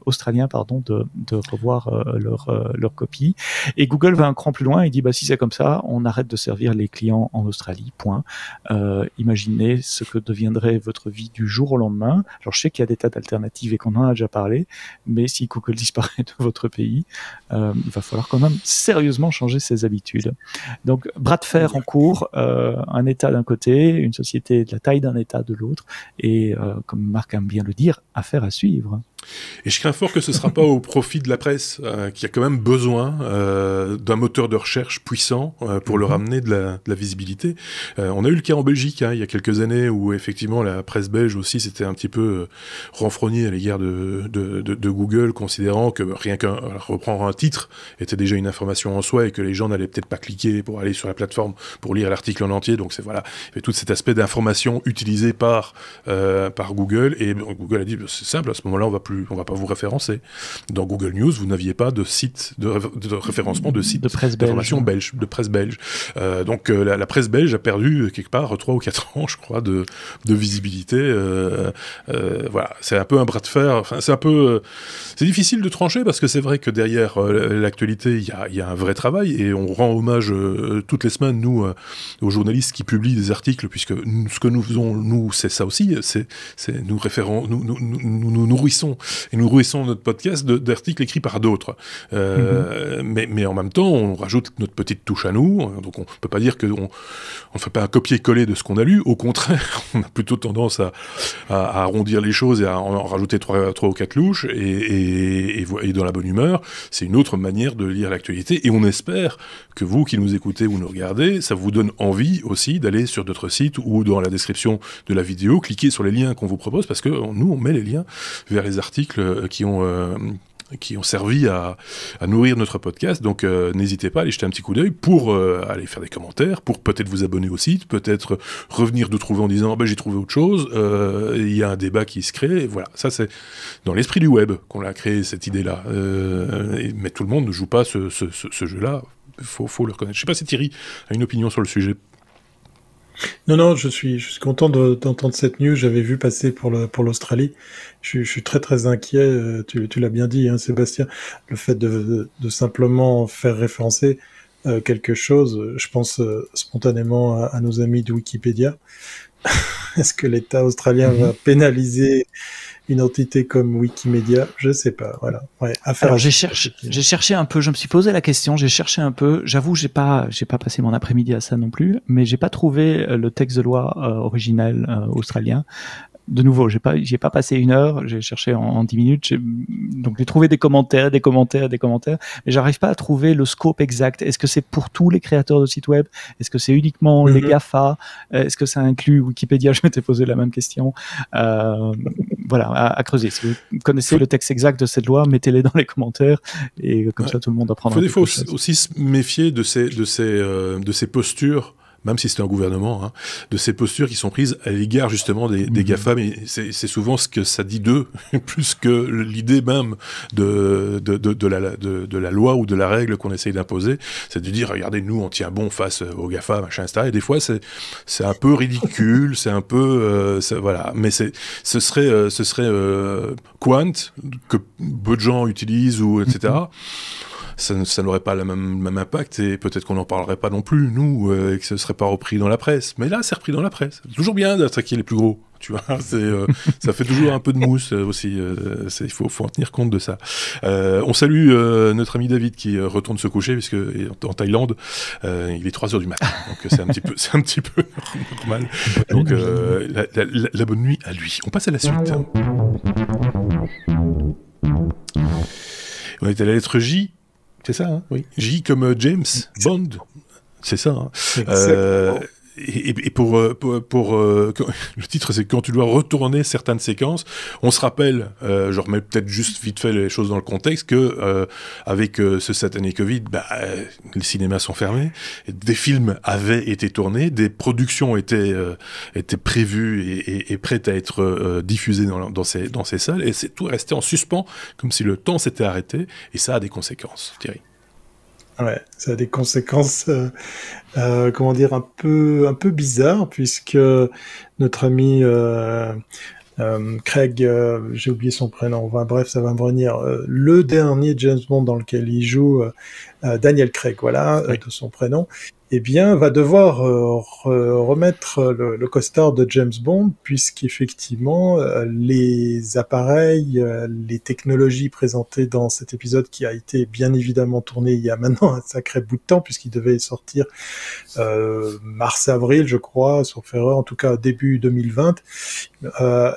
Speaker 2: australien, de revoir leur copie. Et Google va un cran plus loin. Il dit, si c'est comme ça, on arrête de servir les clients en Australie. Point. Imaginez ce que deviendrait votre vie du jour au lendemain. Alors je sais qu'il y a des tas d'alternatives et qu'on en a déjà parlé, mais si Google disparaît de votre pays, il va falloir quand même sérieusement changer ses habitudes. Donc bras de fer en cours, un État d'un côté, une société de la taille d'un État de l'autre, et comme Marc aime bien le dire, affaire à suivre.
Speaker 1: Et je crains fort que ce ne sera pas au profit de la presse, qui a quand même besoin d'un moteur de recherche puissant pour leur amener de la visibilité. On a eu le cas en Belgique, il y a quelques années, où effectivement la presse belge aussi s'était un petit peu renfrognée à l'égard de Google, considérant que rien qu'à reprendre un titre était déjà une information en soi et que les gens n'allaient peut-être pas cliquer pour aller sur la plateforme pour lire l'article en entier. Donc il y avait tout cet aspect d'information utilisé par Google, et Google a dit c'est simple, à ce moment-là on va pas vous référencer. Dans Google News, vous n'aviez pas de site de référencement de site
Speaker 2: de presse
Speaker 1: d'information belge, de presse belge. Donc la presse belge a perdu quelque part 3 ou 4 ans, je crois, de visibilité. Voilà, c'est un peu un bras de fer. Enfin, c'est difficile de trancher parce que c'est vrai que derrière l'actualité, il y a un vrai travail et on rend hommage toutes les semaines, nous, aux journalistes qui publient des articles, puisque ce que nous faisons, nous, c'est ça aussi, c'est nous nourrissons et nous nourrissons notre podcast d'articles écrits par d'autres. Mais en même temps, on rajoute notre petite touche à nous, donc on peut pas dire qu'on ne fait pas un copier-coller de ce qu'on a lu. Au contraire, on a plutôt tendance à arrondir les choses et à en rajouter 3 ou 4 louches, et dans la bonne humeur. C'est une autre manière de lire l'actualité, et on espère que vous qui nous écoutez ou nous regardez, ça vous donne envie aussi d'aller sur d'autres sites ou dans la description de la vidéo, cliquer sur les liens qu'on vous propose, parce que nous, on met les liens vers les articles qui ont servi à nourrir notre podcast. Donc n'hésitez pas à aller jeter un petit coup d'œil pour aller faire des commentaires, pour peut-être vous abonner au site, peut-être revenir de trouver en disant j'ai trouvé autre chose, il y a un débat qui se crée, et voilà, ça c'est dans l'esprit du web qu'on a créé cette idée-là. Mais tout le monde ne joue pas ce jeu-là, faut le reconnaître. Je sais pas si Thierry a une opinion sur le sujet.
Speaker 3: Non, je suis content d'entendre cette news. J'avais vu passer pour l'Australie. Je suis très très inquiet. Tu l'as bien dit, hein, Sébastien. Le fait de simplement faire référencer quelque chose, je pense spontanément à nos amis de Wikipédia. Est-ce que l'État australien va pénaliser une entité comme Wikimedia? Je sais pas, voilà. Ouais,
Speaker 2: alors j'ai cherché un peu, je me suis posé la question, j'ai cherché un peu, j'avoue j'ai pas passé mon après-midi à ça non plus, mais j'ai pas trouvé le texte de loi original australien. De nouveau, j'y ai pas passé 1 heure, j'ai cherché en 10 minutes, donc j'ai trouvé des commentaires, mais j'arrive pas à trouver le scope exact. Est-ce que c'est pour tous les créateurs de sites web? Est-ce que c'est uniquement les GAFA? Est-ce que ça inclut Wikipédia? Je m'étais posé la même question. Voilà, à creuser. Si vous connaissez le texte exact de cette loi, mettez-les dans les commentaires, et comme ça tout le monde apprendra.
Speaker 1: Il faut aussi se méfier de ces postures, même si c'est un gouvernement, de ces postures qui sont prises à l'égard justement des GAFA, mais c'est souvent ce que ça dit d'eux, plus que l'idée même de la loi ou de la règle qu'on essaye d'imposer. C'est de dire, regardez, nous, on tient bon face aux GAFA, machin, etc. Et des fois, c'est un peu ridicule, c'est un peu... voilà. Mais ce serait Quant, que peu de gens utilisent, ou etc., ça n'aurait pas le même impact, et peut-être qu'on n'en parlerait pas non plus, nous, et que ce serait pas repris dans la presse. Mais là, c'est repris dans la presse. C'est toujours bien d'attaquer les plus gros, tu vois. Ça fait toujours un peu de mousse aussi. Il faut en tenir compte de ça. On salue notre ami David qui retourne se coucher, puisque en Thaïlande, il est 3h du matin. Donc c'est un petit peu normal. Donc la bonne nuit à lui. On passe à la suite. On est à la lettre J. C'est ça, hein? Oui. J comme James Bond. C'est ça. Hein? Et pour le titre, c'est quand tu dois retourner certaines séquences. On se rappelle, je remets peut-être juste vite fait les choses dans le contexte, que avec ce satané Covid, les cinémas sont fermés, des films avaient été tournés, des productions étaient prévues et prêtes à être diffusées dans ces salles, et c'est tout resté en suspens, comme si le temps s'était arrêté, et ça a des conséquences, Thierry.
Speaker 3: Ouais, ça a des conséquences, comment dire, un peu bizarres, puisque notre ami Craig, j'ai oublié son prénom, enfin, bref, ça va me revenir, le dernier James Bond dans lequel il joue, Daniel Craig, voilà, de son prénom, eh bien, va devoir remettre le costard de James Bond, puisqu'effectivement, les appareils, les technologies présentées dans cet épisode, qui a été bien évidemment tourné il y a maintenant un sacré bout de temps, puisqu'il devait sortir mars-avril, je crois, sauf erreur, en tout cas début 2020,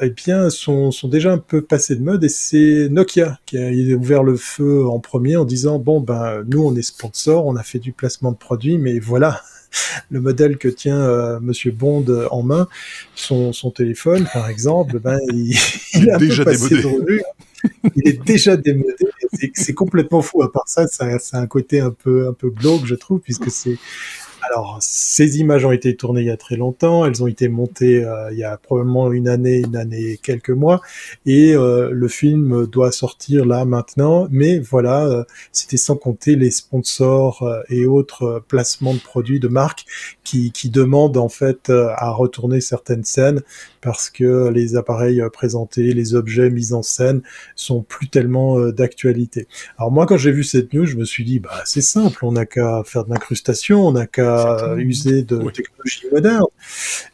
Speaker 3: eh bien, sont déjà un peu passés de mode, et c'est Nokia qui a ouvert le feu en premier en disant, bon, ben, nous, on est sponsor, on a fait du placement de produits, mais voilà, le modèle que tient Monsieur Bond en main, son téléphone, par exemple, ben, il est un
Speaker 1: déjà
Speaker 3: peu passé
Speaker 1: démodé.
Speaker 3: de revue. Il est déjà démodé. C'est complètement fou. À part ça a un côté un peu glauque, je trouve, puisque c'est... Alors, ces images ont été tournées il y a très longtemps, elles ont été montées il y a probablement une année et quelques mois, et le film doit sortir là maintenant, mais voilà, c'était sans compter les sponsors et autres placements de produits de marque qui demandent en fait à retourner certaines scènes, parce que les appareils présentés, les objets mis en scène sont plus tellement d'actualité. Alors moi, quand j'ai vu cette news, je me suis dit, bah c'est simple, on n'a qu'à faire de l'incrustation, on n'a qu'à user de technologies modernes.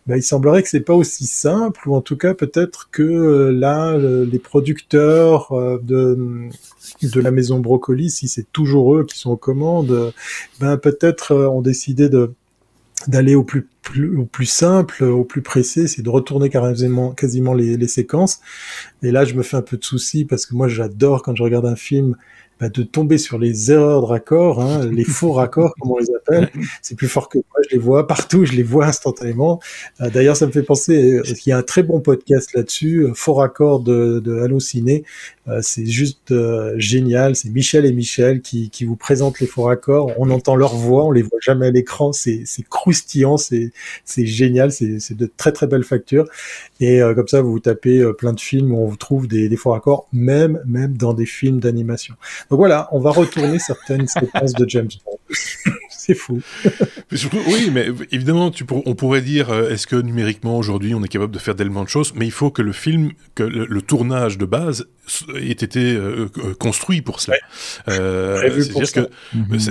Speaker 3: Ben, il semblerait que c'est pas aussi simple, ou en tout cas peut-être que là, les producteurs de la maison Brocoli, si c'est toujours eux qui sont aux commandes, ben peut-être ont décidé d'aller au plus simple, au plus pressé, c'est de retourner quasiment les séquences. Et là, je me fais un peu de soucis, parce que moi, j'adore, quand je regarde un film, de tomber sur les erreurs de raccord, hein, les faux raccords, comme on les appelle. C'est plus fort que moi, je les vois partout, je les vois instantanément. D'ailleurs, ça me fait penser, il y a un très bon podcast là-dessus, Faux raccords de Allociné. C'est juste génial, c'est Michel et Michel qui vous présentent les faux raccords. On entend leur voix, on les voit jamais à l'écran, c'est croustillant, c'est génial, c'est de très très belles factures. Et comme ça, vous tapez plein de films où on vous trouve des faux raccords, même dans des films d'animation. Donc voilà, on va retourner certaines séquences de James Bond. C'est fou.
Speaker 1: Oui, mais évidemment, on pourrait dire, est-ce que numériquement aujourd'hui on est capable de faire tellement de choses, mais il faut que le film, que le tournage de base ait été construit pour cela. C'est-à-dire que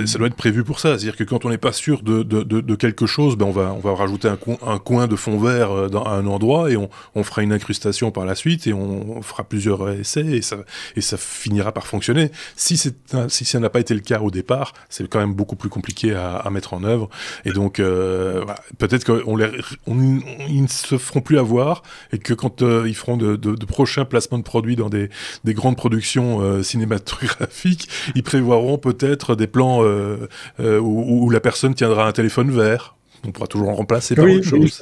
Speaker 1: ça doit être prévu pour ça. C'est-à-dire que quand on n'est pas sûr de quelque chose, ben on va rajouter un coin de fond vert à un endroit, et on fera une incrustation par la suite, et on fera plusieurs essais, et ça finira par fonctionner. Si ça n'a pas été le cas au départ, c'est quand même beaucoup plus compliqué à mettre en œuvre, et donc voilà, peut-être qu'ils ne se feront plus avoir, et que quand ils feront de prochains placements de produits dans des grandes productions cinématographiques, ils prévoiront peut-être des plans où la personne tiendra un téléphone vert. On pourra toujours en remplacer par autre chose.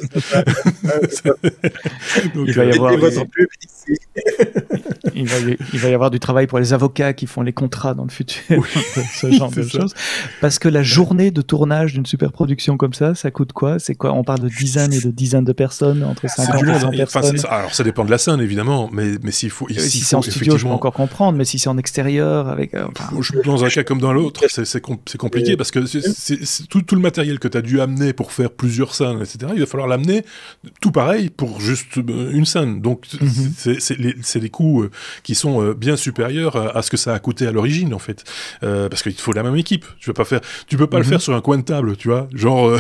Speaker 2: Donc, il va y avoir il va y avoir du travail pour les avocats qui font les contrats dans le futur, ce genre de choses. Parce que la journée de tournage d'une superproduction comme ça coûte quoi ? C'est quoi ? On parle de dizaines et de dizaines de personnes, entre 50 et 100 personnes.
Speaker 1: Alors ça dépend de la scène évidemment, mais s'il faut...
Speaker 2: si c'est en studio, je peux encore comprendre, mais si c'est en extérieur, avec...
Speaker 1: Dans un cas comme dans l'autre, c'est compliqué, parce que tout le matériel que tu as dû amener pour faire plusieurs scènes, etc., il va falloir l'amener tout pareil pour juste une scène. Donc c'est des coûts qui sont bien supérieurs à ce que ça a coûté à l'origine, en fait. Parce qu'il te faut la même équipe. Tu peux pas le faire sur un coin de table, tu vois. Genre,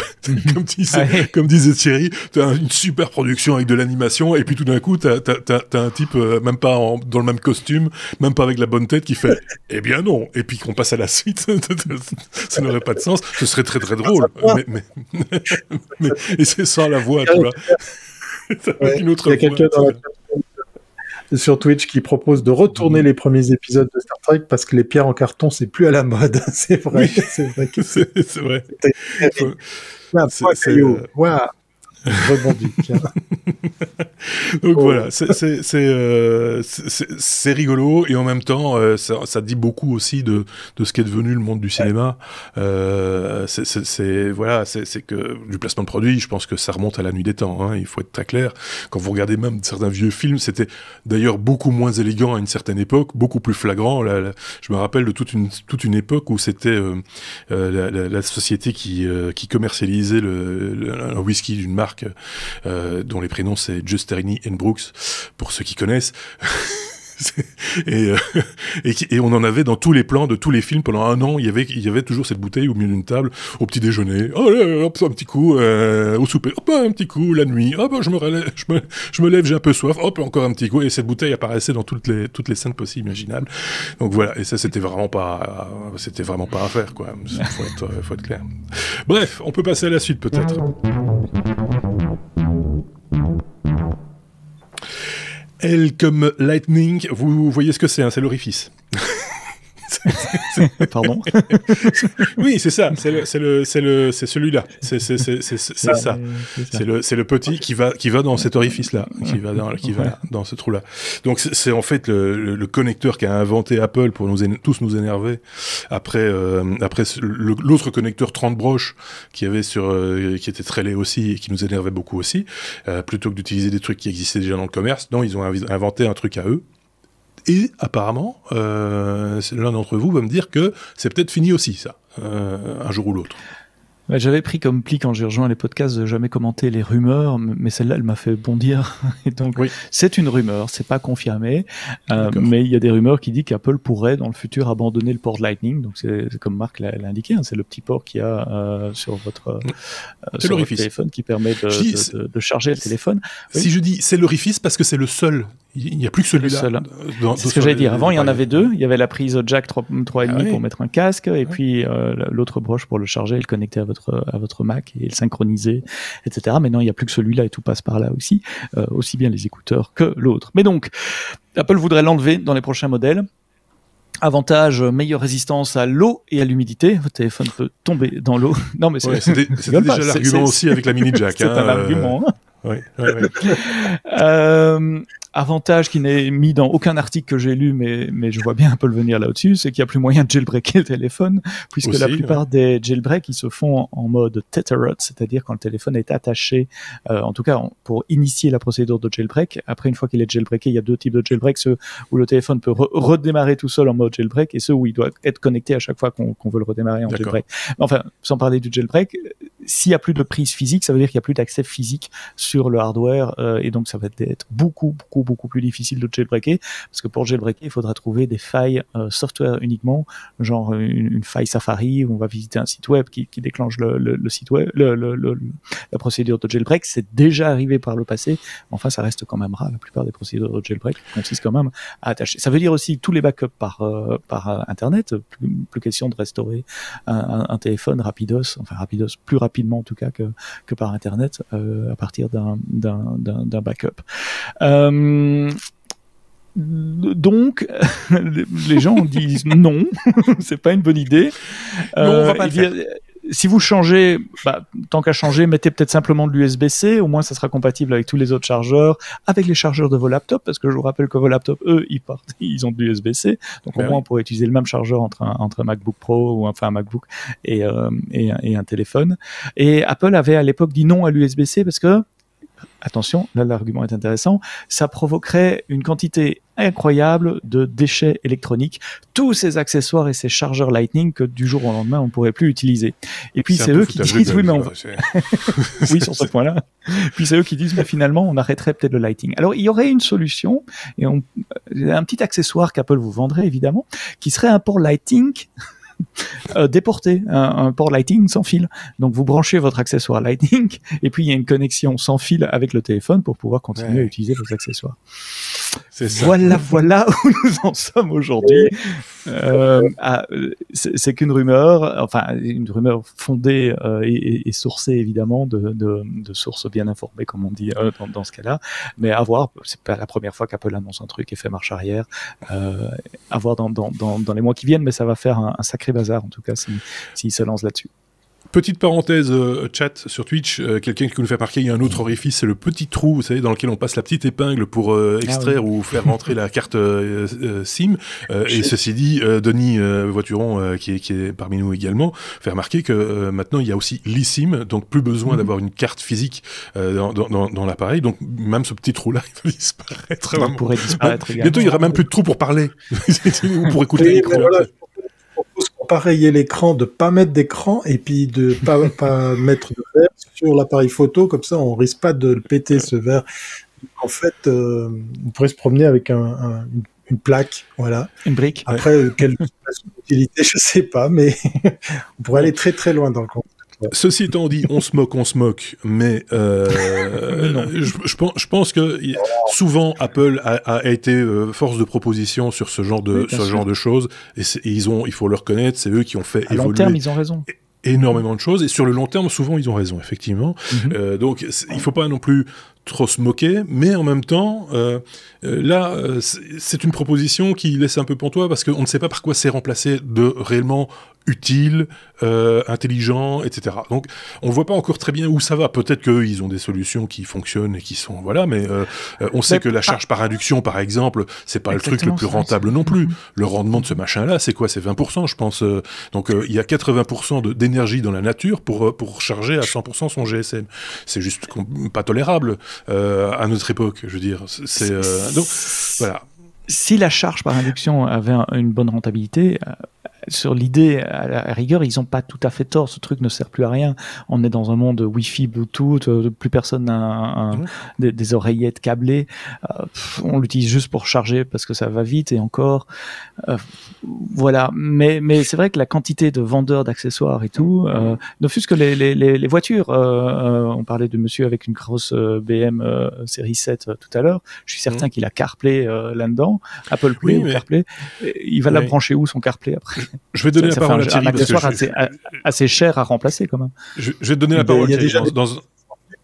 Speaker 1: comme disait Thierry, t'as une super production avec de l'animation, et puis tout d'un coup, t'as un type même pas dans le même costume, même pas avec la bonne tête, qui fait « Eh bien non !» Et puis qu'on passe à la suite. Ça n'aurait pas de sens. Ce serait très très drôle. Et c'est sans la voix, tu vois.
Speaker 3: Une autre voix. Il y a quelqu'un sur Twitch qui propose de retourner les premiers épisodes de Star Trek, parce que les pierres en carton, c'est plus à la mode. C'est vrai.
Speaker 1: Oui.
Speaker 3: C'est vrai. Je rebondis.
Speaker 1: Donc voilà, c'est rigolo, et en même temps ça dit beaucoup aussi de ce qu'est devenu le monde du cinéma. C'est que du placement de produits, je pense que ça remonte à la nuit des temps, hein, il faut être très clair. Quand vous regardez même certains vieux films, c'était d'ailleurs beaucoup moins élégant à une certaine époque, beaucoup plus flagrant. Je me rappelle de toute une époque où c'était la société qui commercialisait un whisky d'une marque dont les prénoms c'est Justerini and Brooks, pour ceux qui connaissent. et, et on en avait dans tous les plans de tous les films pendant 1 an. Il y avait toujours cette bouteille au milieu d'une table, au petit déjeuner. Oh, hop, un petit coup, au souper. Hop, un petit coup, la nuit. Hop, je me lève, j'ai un peu soif. Hop, encore un petit coup. Et cette bouteille apparaissait dans toutes les scènes possibles, imaginables. Donc voilà. Et ça, c'était vraiment pas à faire, quoi. Faut être clair. Bref, on peut passer à la suite, peut-être. L comme lightning, vous voyez ce que c'est, hein, c'est l'orifice.
Speaker 2: Pardon.
Speaker 1: Oui, c'est ça. C'est celui-là. C'est ça. C'est le petit qui va dans cet orifice-là, qui va dans ce trou-là. Donc c'est en fait le connecteur qu'a inventé Apple pour tous nous énerver après l'autre connecteur 30 broches qui était très laid aussi et qui nous énervait beaucoup aussi. Plutôt que d'utiliser des trucs qui existaient déjà dans le commerce, non, ils ont inventé un truc à eux. Et apparemment, l'un d'entre vous va me dire que c'est peut-être fini aussi, ça, un jour ou l'autre.
Speaker 2: J'avais pris comme pli quand j'ai rejoint les podcasts de jamais commenter les rumeurs, mais celle-là, elle m'a fait bondir. Et donc, oui. C'est une rumeur, c'est pas confirmé, mais il y a des rumeurs qui disent qu'Apple pourrait, dans le futur, abandonner le port Lightning. Donc, c'est comme Marc l'a indiqué, hein, c'est le petit port qu'il y a sur votre téléphone qui permet de charger le téléphone. Oui.
Speaker 1: Si je dis c'est l'orifice, parce que c'est le seul. Il n'y a plus que celui-là.
Speaker 2: C'est ce que j'allais dire. Avant, il y en avait 2. Il y avait la prise jack 3,5 pour mettre un casque, et puis l'autre broche pour le charger et le connecter à votre Mac et le synchroniser, etc. Maintenant, il n'y a plus que celui-là et tout passe par là aussi. Aussi bien les écouteurs que l'autre. Mais donc, Apple voudrait l'enlever dans les prochains modèles. Avantage, meilleure résistance à l'eau et à l'humidité. Votre téléphone peut tomber dans l'eau. Non, mais
Speaker 1: c'était déjà l'argument aussi avec la mini jack.
Speaker 2: C'est un argument.
Speaker 1: Oui.
Speaker 2: Avantage qui n'est mis dans aucun article que j'ai lu, mais je vois bien Apple venir là-dessus, c'est qu'il n'y a plus moyen de jailbreaker le téléphone, puisque aussi, la plupart des jailbreaks, ils se font en mode tethered, c'est-à-dire quand le téléphone est attaché, en tout cas pour initier la procédure de jailbreak. Après, une fois qu'il est jailbreaké, il y a 2 types de jailbreak, ceux où le téléphone peut redémarrer tout seul en mode jailbreak, et ceux où il doit être connecté à chaque fois qu'on veut le redémarrer en jailbreak. Enfin, sans parler du jailbreak, s'il n'y a plus de prise physique, ça veut dire qu'il n'y a plus d'accès physique sur le hardware, et donc ça va être beaucoup plus difficile de jailbreaker, parce que pour jailbreaker, il faudra trouver des failles software uniquement, genre une faille Safari où on va visiter un site web qui déclenche le site web, la procédure de jailbreak. C'est déjà arrivé par le passé, mais enfin ça reste quand même rare. La plupart des procédures de jailbreak consistent quand même à attacher. Ça veut dire aussi tous les backups par internet, plus question de restaurer un téléphone rapidos plus rapidement en tout cas que par internet à partir d'un backup. Donc, les gens disent non, c'est pas une bonne idée.
Speaker 1: Non, on va pas le faire.
Speaker 2: Si vous changez, tant qu'à changer, mettez peut-être simplement de l'USB-C, au moins ça sera compatible avec tous les autres chargeurs, avec les chargeurs de vos laptops, parce que je vous rappelle que vos laptops, eux, ils ont de l'USB-C, donc au moins on pourrait utiliser le même chargeur entre un MacBook Pro ou un MacBook et un téléphone. Et Apple avait à l'époque dit non à l'USB-C parce que, attention, là l'argument est intéressant, ça provoquerait une quantité incroyable de déchets électroniques, tous ces accessoires et ces chargeurs Lightning que du jour au lendemain on ne pourrait plus utiliser. Et puis c'est eux qui disent oui mais oui sur ce point-là. Puis c'est eux qui disent mais finalement on arrêterait peut-être le Lightning. Alors il y aurait une solution et un petit accessoire qu'Apple vous vendrait évidemment, qui serait un port Lightning déporté, un port Lightning sans fil. Donc vous branchez votre accessoire Lightning et puis il y a une connexion sans fil avec le téléphone pour pouvoir continuer à utiliser vos accessoires.
Speaker 1: C'est ça.
Speaker 2: Voilà où nous en sommes aujourd'hui. C'est qu'une rumeur, enfin une rumeur fondée et sourcée évidemment de sources bien informées comme on dit dans ce cas-là. Mais à voir, c'est pas la première fois qu'Apple annonce un truc et fait marche arrière. À voir dans les mois qui viennent, mais ça va faire un sacré bazar en tout cas s'il se lance là-dessus.
Speaker 1: Petite parenthèse chat sur Twitch, quelqu'un qui nous fait remarquer, il y a un autre orifice, c'est le petit trou, vous savez, dans lequel on passe la petite épingle pour extraire ou faire rentrer la carte SIM. Et ceci dit, Denis Voituron, qui est parmi nous également, fait remarquer que maintenant il y a aussi l'eSIM, donc plus besoin d'avoir une carte physique dans l'appareil. Donc même ce petit trou-là, il va disparaître.
Speaker 2: Il pourrait disparaître également.
Speaker 1: Bientôt, il n'y aura même plus de trou pour parler ou pour écouter les micros.
Speaker 3: Pareiller l'écran, de pas mettre d'écran et puis de pas mettre de verre sur l'appareil photo, comme ça on risque pas de le péter ce verre. En fait, on pourrait se promener avec une plaque, voilà.
Speaker 2: Une brique.
Speaker 3: Après, quelle utilité, je sais pas, mais on pourrait aller très très loin dans le concept.
Speaker 1: Ceci étant dit, on se moque, mais je pense que souvent Apple a été force de proposition sur ce genre de choses, et il faut le reconnaître, c'est eux qui ont fait évoluer.
Speaker 2: À long terme, ils ont raison.
Speaker 1: Énormément de choses, et sur le long terme, souvent ils ont raison, effectivement. Donc il faut pas non plus trop se moquer, mais en même temps, là, c'est une proposition qui laisse un peu pantois, parce qu'on ne sait pas par quoi c'est remplacé de réellement utile, intelligent, etc. Donc, on voit pas encore très bien où ça va. Peut-être qu'ils ont des solutions qui fonctionnent et qui sont, voilà, mais on sait que la charge par induction, par exemple, c'est pas le truc le plus rentable non plus. Le rendement de ce machin-là, c'est quoi? C'est 20%, je pense. Donc, il y a 80% d'énergie dans la nature pour charger à 100% son GSM. C'est juste pas tolérable à notre époque, je veux dire. Donc, voilà.
Speaker 2: Si la charge par induction avait une bonne rentabilité, sur l'idée, à la rigueur, ils n'ont pas tout à fait tort. Ce truc ne sert plus à rien. On est dans un monde Wi-Fi, Bluetooth, plus personne n'a des oreillettes câblées. On l'utilise juste pour charger parce que ça va vite et encore. Voilà. Mais c'est vrai que la quantité de vendeurs d'accessoires et tout, ne fût-ce que les voitures. On parlait de monsieur avec une grosse BM série 7 tout à l'heure. Je suis certain qu'il a CarPlay là-dedans. Apple Play ou CarPlay. Il va la brancher où son CarPlay après?
Speaker 1: Je vais donner la parole à Thierry.
Speaker 2: Un accessoire assez cher à remplacer quand même.
Speaker 1: Je vais donner la parole à Thierry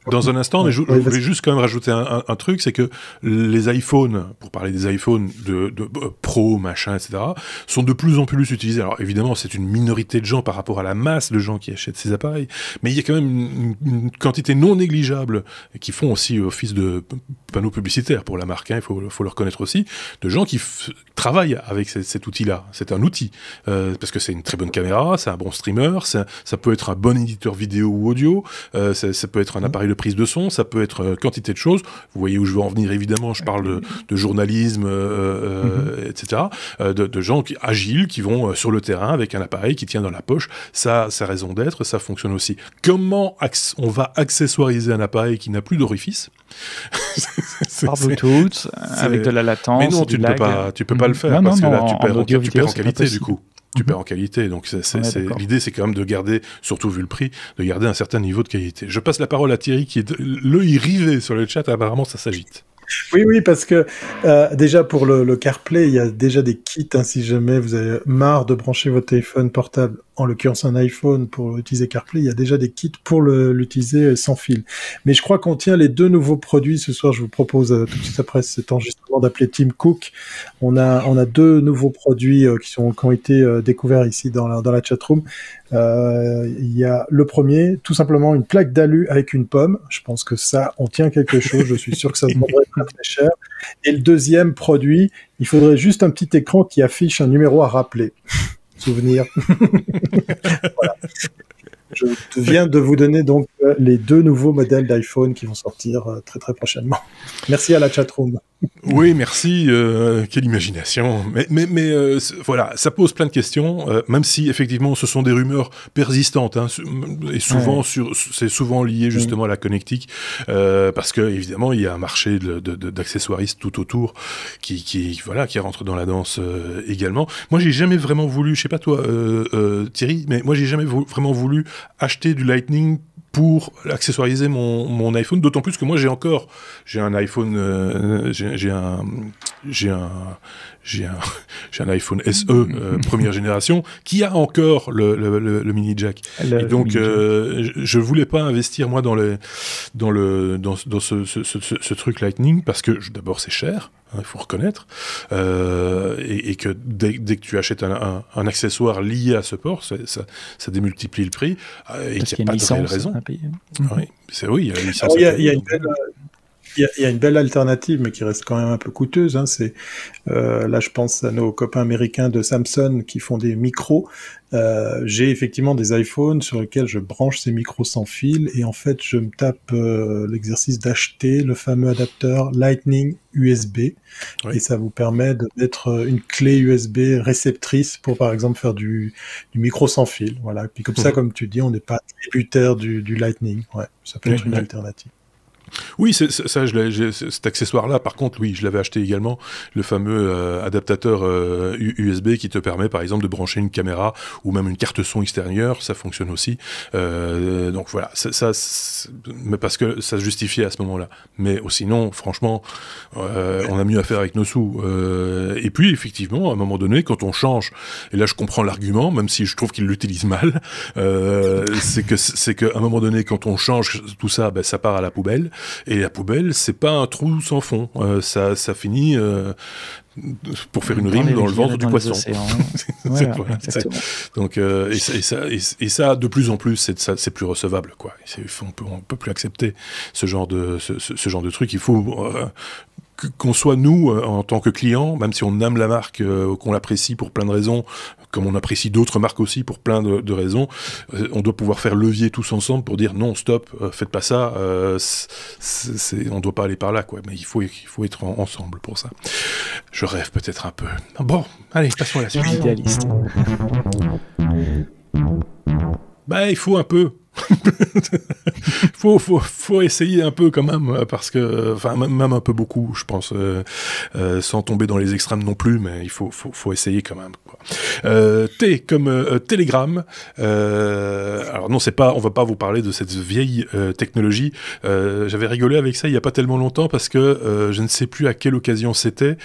Speaker 1: dans un instant, mais je voulais juste quand même rajouter un truc, c'est que les iPhones, pour parler des iPhones de Pro, machin, etc., sont de plus en plus utilisés. Alors évidemment, c'est une minorité de gens par rapport à la masse de gens qui achètent ces appareils, mais il y a quand même une quantité non négligeable qui font aussi office de panneaux publicitaires pour la marque, il faut le reconnaître aussi, de gens qui travaillent avec cet outil-là. C'est un outil, parce que c'est une très bonne caméra, c'est un bon streamer, ça peut être un bon éditeur vidéo ou audio, ça peut être un appareil de prise de son, ça peut être quantité de choses. Vous voyez où je veux en venir, évidemment, je parle de journalisme, etc., de gens agiles qui vont sur le terrain avec un appareil qui tient dans la poche. Ça a sa raison d'être, ça fonctionne aussi. Comment on va accessoiriser un appareil qui n'a plus d'orifice?
Speaker 2: Par Bluetooth, avec de la latence.
Speaker 1: Mais non, tu peux pas le faire, parce que là, tu perds en qualité, du coup. Tu perds en qualité, donc l'idée c'est quand même de garder, surtout vu le prix, de garder un certain niveau de qualité. Je passe la parole à Thierry qui est l'œil rivé sur le chat, apparemment ça s'agite.
Speaker 3: Oui, parce que déjà pour le CarPlay, il y a déjà des kits, si jamais vous avez marre de brancher votre téléphone portable, en l'occurrence un iPhone, pour utiliser CarPlay, il y a déjà des kits pour l'utiliser sans fil. Mais je crois qu'on tient les deux nouveaux produits ce soir. Je vous propose tout de suite après cet enregistrement d'appeler Tim Cook. On a deux nouveaux produits qui ont été découverts ici dans la chatroom. Il y a le premier, tout simplement une plaque d'alu avec une pomme. Je pense que ça, on tient quelque chose. Je suis sûr que ça se vendrait très cher. Et le deuxième produit, il faudrait juste un petit écran qui affiche un numéro à rappeler. Souvenir. Voilà. Je viens de vous donner donc les deux nouveaux modèles d'iPhone qui vont sortir très très prochainement. Merci à la chatroom.
Speaker 1: Oui, merci. Quelle imagination. Mais voilà, ça pose plein de questions, même si effectivement ce sont des rumeurs persistantes, et souvent c'est souvent lié justement à la connectique, parce que évidemment il y a un marché d'accessoiristes tout autour qui rentre dans la danse également. Moi, j'ai jamais vraiment voulu, je sais pas toi, Thierry, mais moi j'ai jamais vraiment voulu acheter du Lightning pour accessoiriser mon iPhone, d'autant plus que moi j'ai un iPhone, j'ai un iPhone SE première génération qui a encore le mini jack. Et donc je voulais pas investir moi dans ce truc Lightning parce que d'abord c'est cher. Il faut reconnaître, et que dès que tu achètes un accessoire lié à ce port, ça démultiplie le prix, et qu'il n'y a pas de réelle raison. Oui, il y a une licence.
Speaker 3: Il y a une belle alternative, mais qui reste quand même un peu coûteuse. Là, je pense à nos copains américains de Samsung qui font des micros. J'ai effectivement des iPhones sur lesquels je branche ces micros sans fil, et en fait, je me tape l'exercice d'acheter le fameux adapteur Lightning USB, et ça vous permet de mettre une clé USB réceptrice pour, par exemple, faire du micro sans fil. Voilà. Puis comme ça, comme tu dis, on n'est pas tributaire du Lightning. Ouais, ça peut être une alternative.
Speaker 1: Oui, cet accessoire-là, par contre, oui, je l'avais acheté également, le fameux adaptateur USB qui te permet, par exemple, de brancher une caméra ou même une carte son extérieure, ça fonctionne aussi. Donc voilà, mais parce que ça se justifiait à ce moment-là. Mais sinon, franchement, on a mieux à faire avec nos sous. Et puis, effectivement, à un moment donné, quand on change, et là je comprends l'argument, même si je trouve qu'il l'utilise mal, c'est qu'à un moment donné, quand on change tout ça, ben, ça part à la poubelle. Et la poubelle, c'est pas un trou sans fond. Ça finit pour faire une rime dans le ventre du poisson.
Speaker 2: Voilà,
Speaker 1: donc, et ça, de plus en plus, c'est plus recevable, quoi. On peut plus accepter ce genre de truc. Il faut qu'on soit nous, en tant que clients, même si on aime la marque, qu'on l'apprécie pour plein de raisons, comme on apprécie d'autres marques aussi pour plein de raisons, on doit pouvoir faire levier tous ensemble pour dire non, stop, faites pas ça, on doit pas aller par là, quoi. Mais il faut être ensemble pour ça. Je rêve peut-être un peu. Bon, allez, passons à la suite.
Speaker 2: Idéaliste.
Speaker 1: Bah, il faut un peu. faut essayer un peu quand même, parce que, enfin, même un peu beaucoup, je pense, sans tomber dans les extrêmes non plus, mais il faut essayer quand même, quoi. T comme Telegram. Alors non, on va pas vous parler de cette vieille technologie. J'avais rigolé avec ça il y a pas tellement longtemps parce que je ne sais plus à quelle occasion c'était.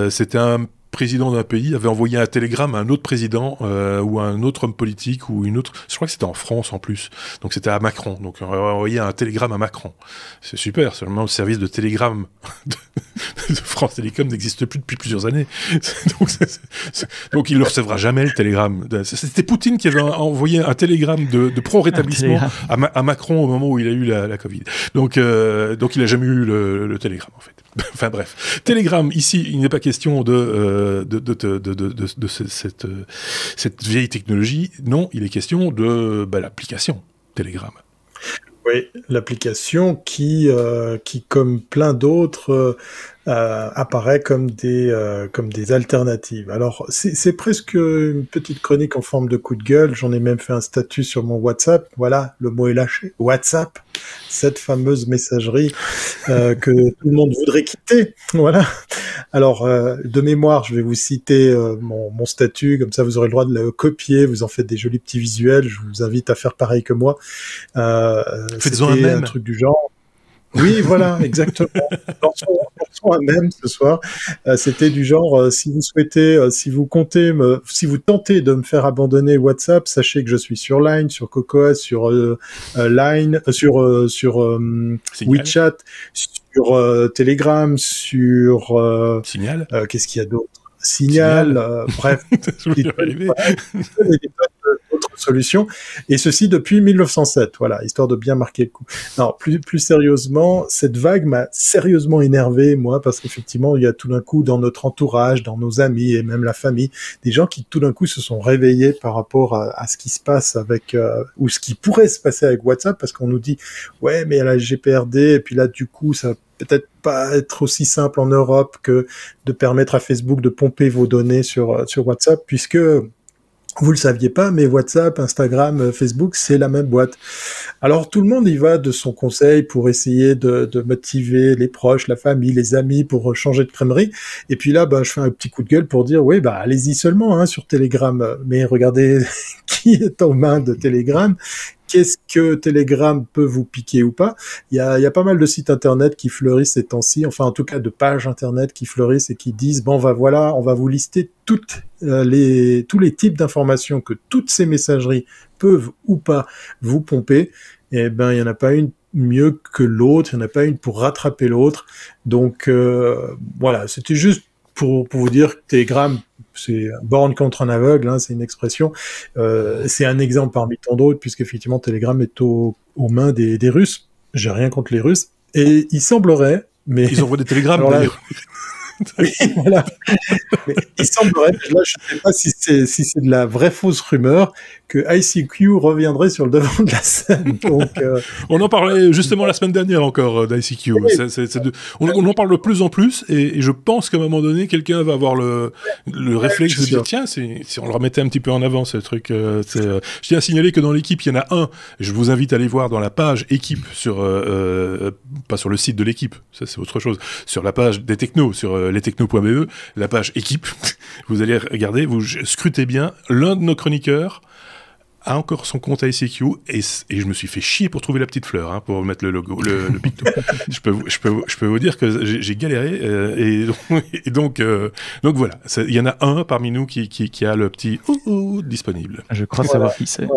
Speaker 1: C'était un président d'un pays avait envoyé un télégramme à un autre président ou à un autre homme politique ou une autre. Je crois que c'était en France en plus. Donc c'était à Macron. Donc on a envoyé un télégramme à Macron. C'est super. Seulement le service de télégramme de France Télécom n'existe plus depuis plusieurs années. Donc il ne recevra jamais le télégramme. C'était Poutine qui avait envoyé un télégramme de pro-rétablissement à Macron au moment où il a eu la Covid. Donc il n'a jamais eu le télégramme en fait. Enfin bref, Telegram, ici, il n'est pas question de cette vieille technologie. Non, il est question de l'application Telegram.
Speaker 3: Oui, l'application qui comme plein d'autres, apparaît comme des alternatives. Alors, c'est presque une petite chronique en forme de coup de gueule. J'en ai même fait un statut sur mon WhatsApp. Voilà, le mot est lâché. WhatsApp, cette fameuse messagerie que tout le monde voudrait quitter. Voilà. Alors, de mémoire, je vais vous citer mon statut, comme ça vous aurez le droit de le copier, vous en faites des jolis petits visuels, je vous invite à faire pareil que moi.
Speaker 1: Faites-en un même.
Speaker 3: Un truc du genre. Oui, voilà, exactement. Lançons un même ce soir. C'était du genre, si vous souhaitez, si vous tentez de me faire abandonner WhatsApp, sachez que je suis sur Line, sur Cocoa, sur Line, sur WeChat, sur Telegram, sur
Speaker 1: Signal.
Speaker 3: Qu'est-ce qu'il y a d'autre? Signal. Bref. D'autres solutions, et ceci depuis 1907, voilà, histoire de bien marquer le coup. Non, plus sérieusement, cette vague m'a sérieusement énervé, moi, parce qu'effectivement, il y a tout d'un coup, dans notre entourage, dans nos amis, et même la famille, des gens qui tout d'un coup se sont réveillés par rapport à ce qui se passe avec, ou ce qui pourrait se passer avec WhatsApp, parce qu'on nous dit, ouais, mais il y a la GPRD, et puis là, du coup, ça peut-être pas être aussi simple en Europe que de permettre à Facebook de pomper vos données sur WhatsApp, puisque vous le saviez pas, mais WhatsApp, Instagram, Facebook, c'est la même boîte. Alors tout le monde y va de son conseil pour essayer de motiver les proches, la famille, les amis pour changer de crèmerie. Et puis là, je fais un petit coup de gueule pour dire, oui, allez-y seulement sur Telegram. Mais regardez qui est aux mains de Telegram. Qu'est-ce que Telegram peut vous piquer ou pas? Il y a pas mal de sites internet qui fleurissent ces temps-ci, enfin en tout cas de pages internet qui fleurissent et qui disent on va vous lister tous les types d'informations que toutes ces messageries peuvent ou pas vous pomper. Et il y en a pas une mieux que l'autre, il y en a pas une pour rattraper l'autre. Donc voilà, c'était juste pour vous dire que Telegram, c'est borne contre un aveugle, c'est une expression. C'est un exemple parmi tant d'autres, puisqu'effectivement Telegram est aux mains des Russes. J'ai rien contre les Russes. Et il semblerait, mais...
Speaker 1: Ils envoient des télégrammes, d'ailleurs.
Speaker 3: Oui, voilà. Mais il semblerait, là, je ne sais pas si c'est de la vraie fausse rumeur, que ICQ reviendrait sur le devant de la scène. Donc,
Speaker 1: on en parlait justement la semaine dernière encore d'ICQ.
Speaker 3: Oui.
Speaker 1: On en parle de plus en plus, et je pense qu'à un moment donné, quelqu'un va avoir le réflexe de dire tiens, si on le remettait un petit peu en avant, ce truc. Je tiens à signaler que dans l'équipe, il y en a un. Je vous invite à aller voir dans la page équipe pas sur le site de l'équipe, ça c'est autre chose. Sur la page des technos, sur lestechnos.be, la page équipe, vous allez regarder, vous scrutez bien, l'un de nos chroniqueurs a encore son compte ICQ et je me suis fait chier pour trouver la petite fleur, pour mettre le logo, le picto. je peux vous dire que j'ai galéré et donc voilà, il y en a un parmi nous qui a le petit disponible.
Speaker 2: Je crois savoir qui c'est.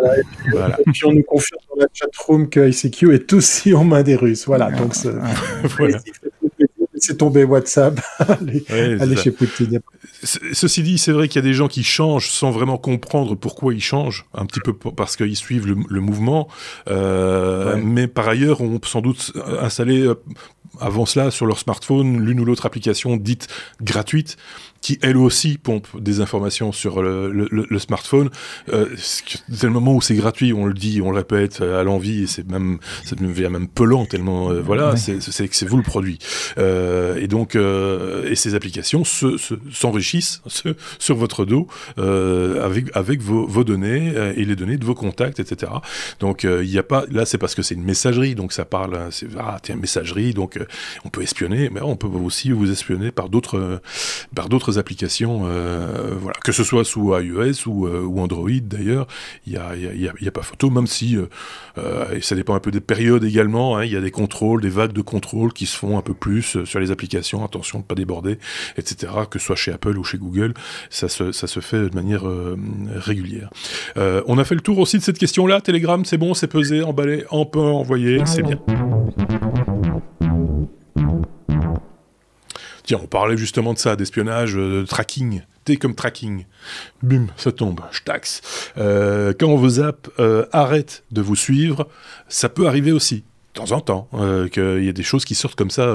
Speaker 3: Voilà. Et puis on nous confirme dans la chatroom que ICQ est aussi en main des Russes. Voilà, donc voilà. C'est tombé WhatsApp, allez chez Poutine.
Speaker 1: Ceci dit, c'est vrai qu'il y a des gens qui changent sans vraiment comprendre pourquoi ils changent, un petit peu parce qu'ils suivent le mouvement, mais par ailleurs ont sans doute installé avant cela sur leur smartphone l'une ou l'autre application dite gratuite, qui elle aussi pompe des informations sur le smartphone. C'est le moment où c'est gratuit, on le dit, on le répète à l'envi, et ça devient même pelant tellement c'est vous le produit. Et donc et ces applications s'enrichissent sur votre dos avec vos données et les données de vos contacts, etc. Donc il y a pas là, c'est parce que c'est une messagerie, donc ça parle, tiens, messagerie, donc on peut espionner, mais on peut aussi vous espionner par d'autres applications, voilà, que ce soit sous iOS ou Android d'ailleurs, il y a pas photo, même si et ça dépend un peu des périodes également, il y a des contrôles, des vagues de contrôle qui se font un peu plus sur les applications, attention de pas déborder, etc., que ce soit chez Apple ou chez Google, ça se fait de manière régulière. On a fait le tour aussi de cette question-là. Telegram, c'est bon, c'est pesé, emballé, on peut envoyer, c'est bien. Tiens, on parlait justement de ça, d'espionnage, de tracking. T comme tracking. Bim, ça tombe, je taxe. Quand vos apps arrêtent de vous suivre, ça peut arriver aussi, de temps en temps, qu'il y a des choses qui sortent comme ça,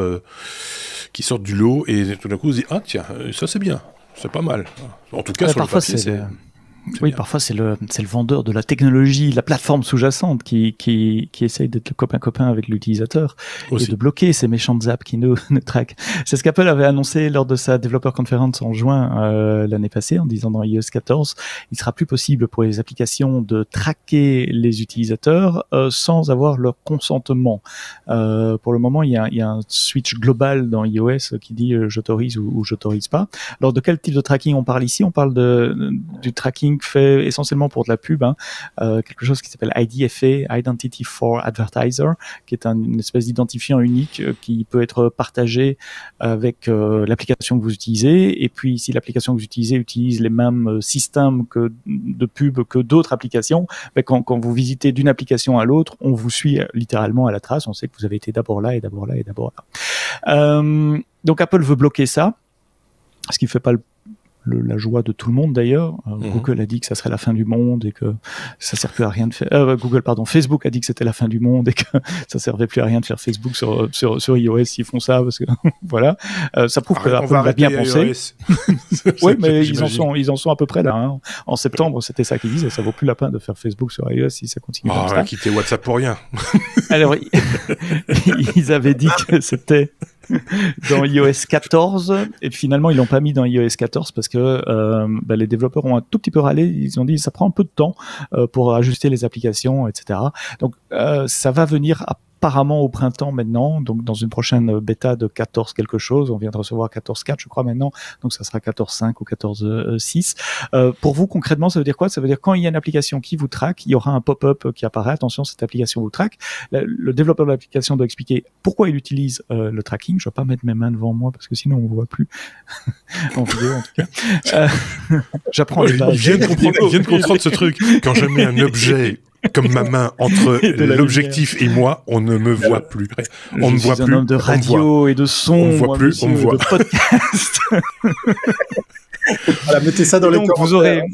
Speaker 1: qui sortent du lot, et tout d'un coup, on se dit, ah tiens, ça c'est bien, c'est pas mal. En tout cas, sur le papier, c'est...
Speaker 2: Oui, bien. Parfois c'est le vendeur de la technologie, la plateforme sous-jacente qui essaye d'être le copain avec l'utilisateur et de bloquer ces méchantes apps qui nous traquent. C'est ce qu'Apple avait annoncé lors de sa Developer Conference en juin l'année passée, en disant dans iOS 14, il sera plus possible pour les applications de traquer les utilisateurs sans avoir leur consentement. Pour le moment, il y a un switch global dans iOS qui dit j'autorise ou j'autorise pas. Alors de quel type de tracking on parle ici? On parle du tracking fait essentiellement pour de la pub, quelque chose qui s'appelle IDFA, Identity for Advertiser, qui est une espèce d'identifiant unique qui peut être partagé avec l'application que vous utilisez, et puis si l'application que vous utilisez utilise les mêmes systèmes de pub que d'autres applications, quand vous visitez d'une application à l'autre, on vous suit littéralement à la trace, on sait que vous avez été d'abord là et d'abord là et d'abord là. Donc Apple veut bloquer ça, ce qui fait pas la joie de tout le monde d'ailleurs. Google a dit que ça serait la fin du monde et que ça sert plus à rien de faire. Facebook a dit que c'était la fin du monde et que ça servait plus à rien de faire Facebook sur iOS s'ils font ça, parce que voilà. Ça prouve que Apple l'a bien pensé. Oui, mais ils en sont à peu près là. En septembre, c'était ça qu'ils disaient. Ça vaut plus la peine de faire Facebook sur iOS si ça continue comme ça.
Speaker 1: Quitter WhatsApp pour rien. Alors,
Speaker 2: ils avaient dit que c'était dans iOS 14 et finalement ils l'ont pas mis dans iOS 14 parce que les développeurs ont un tout petit peu râlé, ils ont dit ça prend un peu de temps pour ajuster les applications, etc. Donc ça va venir apparemment au printemps maintenant, donc dans une prochaine bêta de 14 quelque chose, on vient de recevoir 14.4 je crois maintenant, donc ça sera 14.5 ou 14.6. Pour vous concrètement ça veut dire quoi? Ça veut dire quand il y a une application qui vous traque, il y aura un pop-up qui apparaît, attention cette application vous traque, le développeur de l'application doit expliquer pourquoi il utilise le tracking, je ne vais pas mettre mes mains devant moi parce que sinon on ne voit plus en vidéo en tout cas. J'apprends les bases.
Speaker 1: Je viens de comprendre ce truc, quand je mets un objet comme ma main entre l'objectif et moi, on ne me voit plus. On ne voit plus.
Speaker 2: Un homme de radio et de son.
Speaker 1: On ne voit plus, on me voit.
Speaker 2: De podcast.
Speaker 3: Voilà, mettez ça dans les commentaires.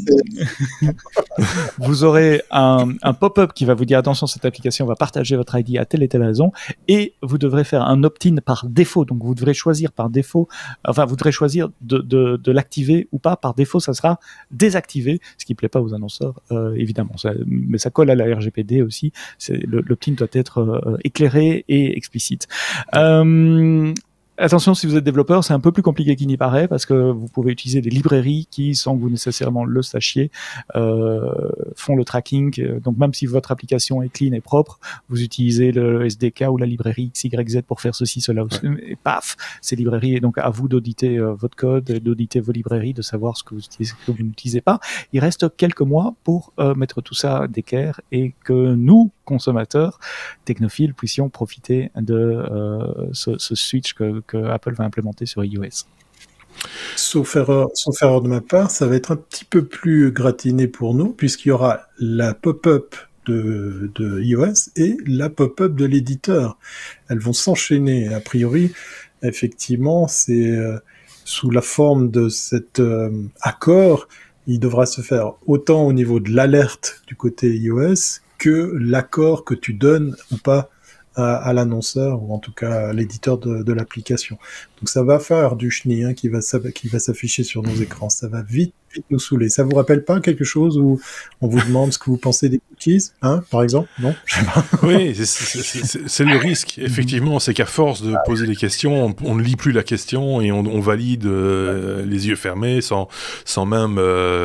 Speaker 2: Vous aurez un pop-up qui va vous dire attention, cette application va partager votre ID à telle et telle raison, et vous devrez faire un opt-in par défaut. Donc vous devrez choisir par défaut, vous devrez choisir de l'activer ou pas. Par défaut, ça sera désactivé, ce qui ne plaît pas aux annonceurs, évidemment. Mais ça colle à la RGPD aussi. L'opt-in doit être éclairé et explicite. Attention, si vous êtes développeur, c'est un peu plus compliqué qu'il n'y paraît parce que vous pouvez utiliser des librairies qui, sans que vous nécessairement le sachiez, font le tracking. Donc même si votre application est clean et propre, vous utilisez le SDK ou la librairie XYZ pour faire ceci, cela, et paf, ces librairies. Et donc à vous d'auditer votre code, d'auditer vos librairies, de savoir ce que vous utilisez, ce que vous n'utilisez pas. Il reste quelques mois pour mettre tout ça d'équerre et que nous, consommateurs, technophiles, puissions profiter de ce switch que Apple va implémenter sur iOS.
Speaker 3: Sauf erreur de ma part, ça va être un petit peu plus gratiné pour nous, puisqu'il y aura la pop-up de iOS et la pop-up de l'éditeur. Elles vont s'enchaîner. A priori, effectivement, c'est sous la forme de cet accord, il devra se faire autant au niveau de l'alerte du côté iOS que l'accord que tu donnes ou pas à l'annonceur, ou en tout cas à l'éditeur de l'application. Donc ça va faire du chenille qui va s'afficher sur nos écrans. Ça va vite nous saouler. Ça vous rappelle pas quelque chose où on vous demande ce que vous pensez des cookies, par exemple? Non, je sais pas.
Speaker 1: Oui, c'est le risque. Effectivement, c'est qu'à force de poser des questions, on ne lit plus la question et on valide les yeux fermés sans même...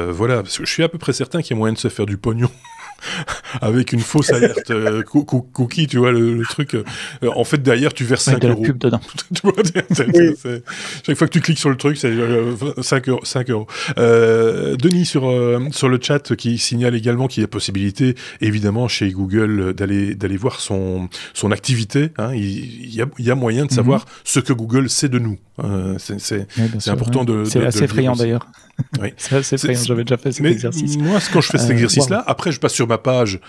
Speaker 1: voilà, parce que je suis à peu près certain qu'il y a moyen de se faire du pognon avec une fausse alerte cookie, tu vois, le truc. En fait, derrière, tu verses 5
Speaker 2: de la
Speaker 1: euros.
Speaker 2: pub dedans.
Speaker 1: Tu vois, chaque fois que tu cliques sur le truc, c'est 5 euros. Denis, sur le chat, qui signale également qu'il y a possibilité, évidemment, chez Google, d'aller voir son activité. Hein. Il y a moyen de savoir ce que Google sait de nous. C'est important de
Speaker 2: c'est assez effrayant d'ailleurs.
Speaker 1: Oui.
Speaker 2: C'est assez effrayant, j'avais déjà fait cet exercice.
Speaker 1: Moi, quand je fais cet exercice-là, après je passe sur ma page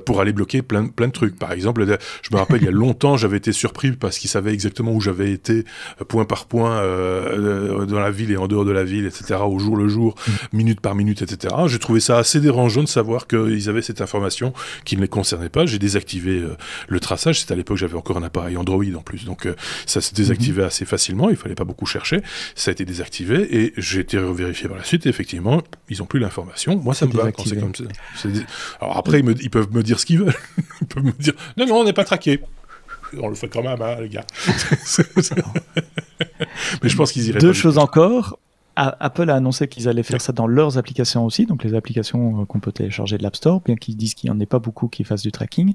Speaker 1: pour aller bloquer plein de trucs. Par exemple, je me rappelle, il y a longtemps, j'avais été surpris parce qu'ils savaient exactement où j'avais été, point par point, dans la ville et en dehors de la ville, etc., au jour le jour, minute par minute, etc. J'ai trouvé ça assez dérangeant de savoir qu'ils avaient cette information qui ne les concernait pas. J'ai désactivé le traçage. C'était à l'époque, j'avais encore un appareil Android en plus, donc ça s'est désactivé assez facilement. Il fallait pas beaucoup chercher. Ça a été désactivé et j'ai été vérifié par la suite. Et effectivement, ils ont plus l'information. Moi, ça me va quand c'est comme ça. Alors après, ils peuvent me dire ce qu'ils veulent. Ils peuvent me dire non, on n'est pas traqué. On le fait quand même, hein, les gars. Mais je pense qu'ils iraient.
Speaker 2: Deux choses encore. Apple a annoncé qu'ils allaient faire ça dans leurs applications aussi, donc les applications qu'on peut télécharger de l'App Store, bien qu'ils disent qu'il n'y en ait pas beaucoup qui fassent du tracking.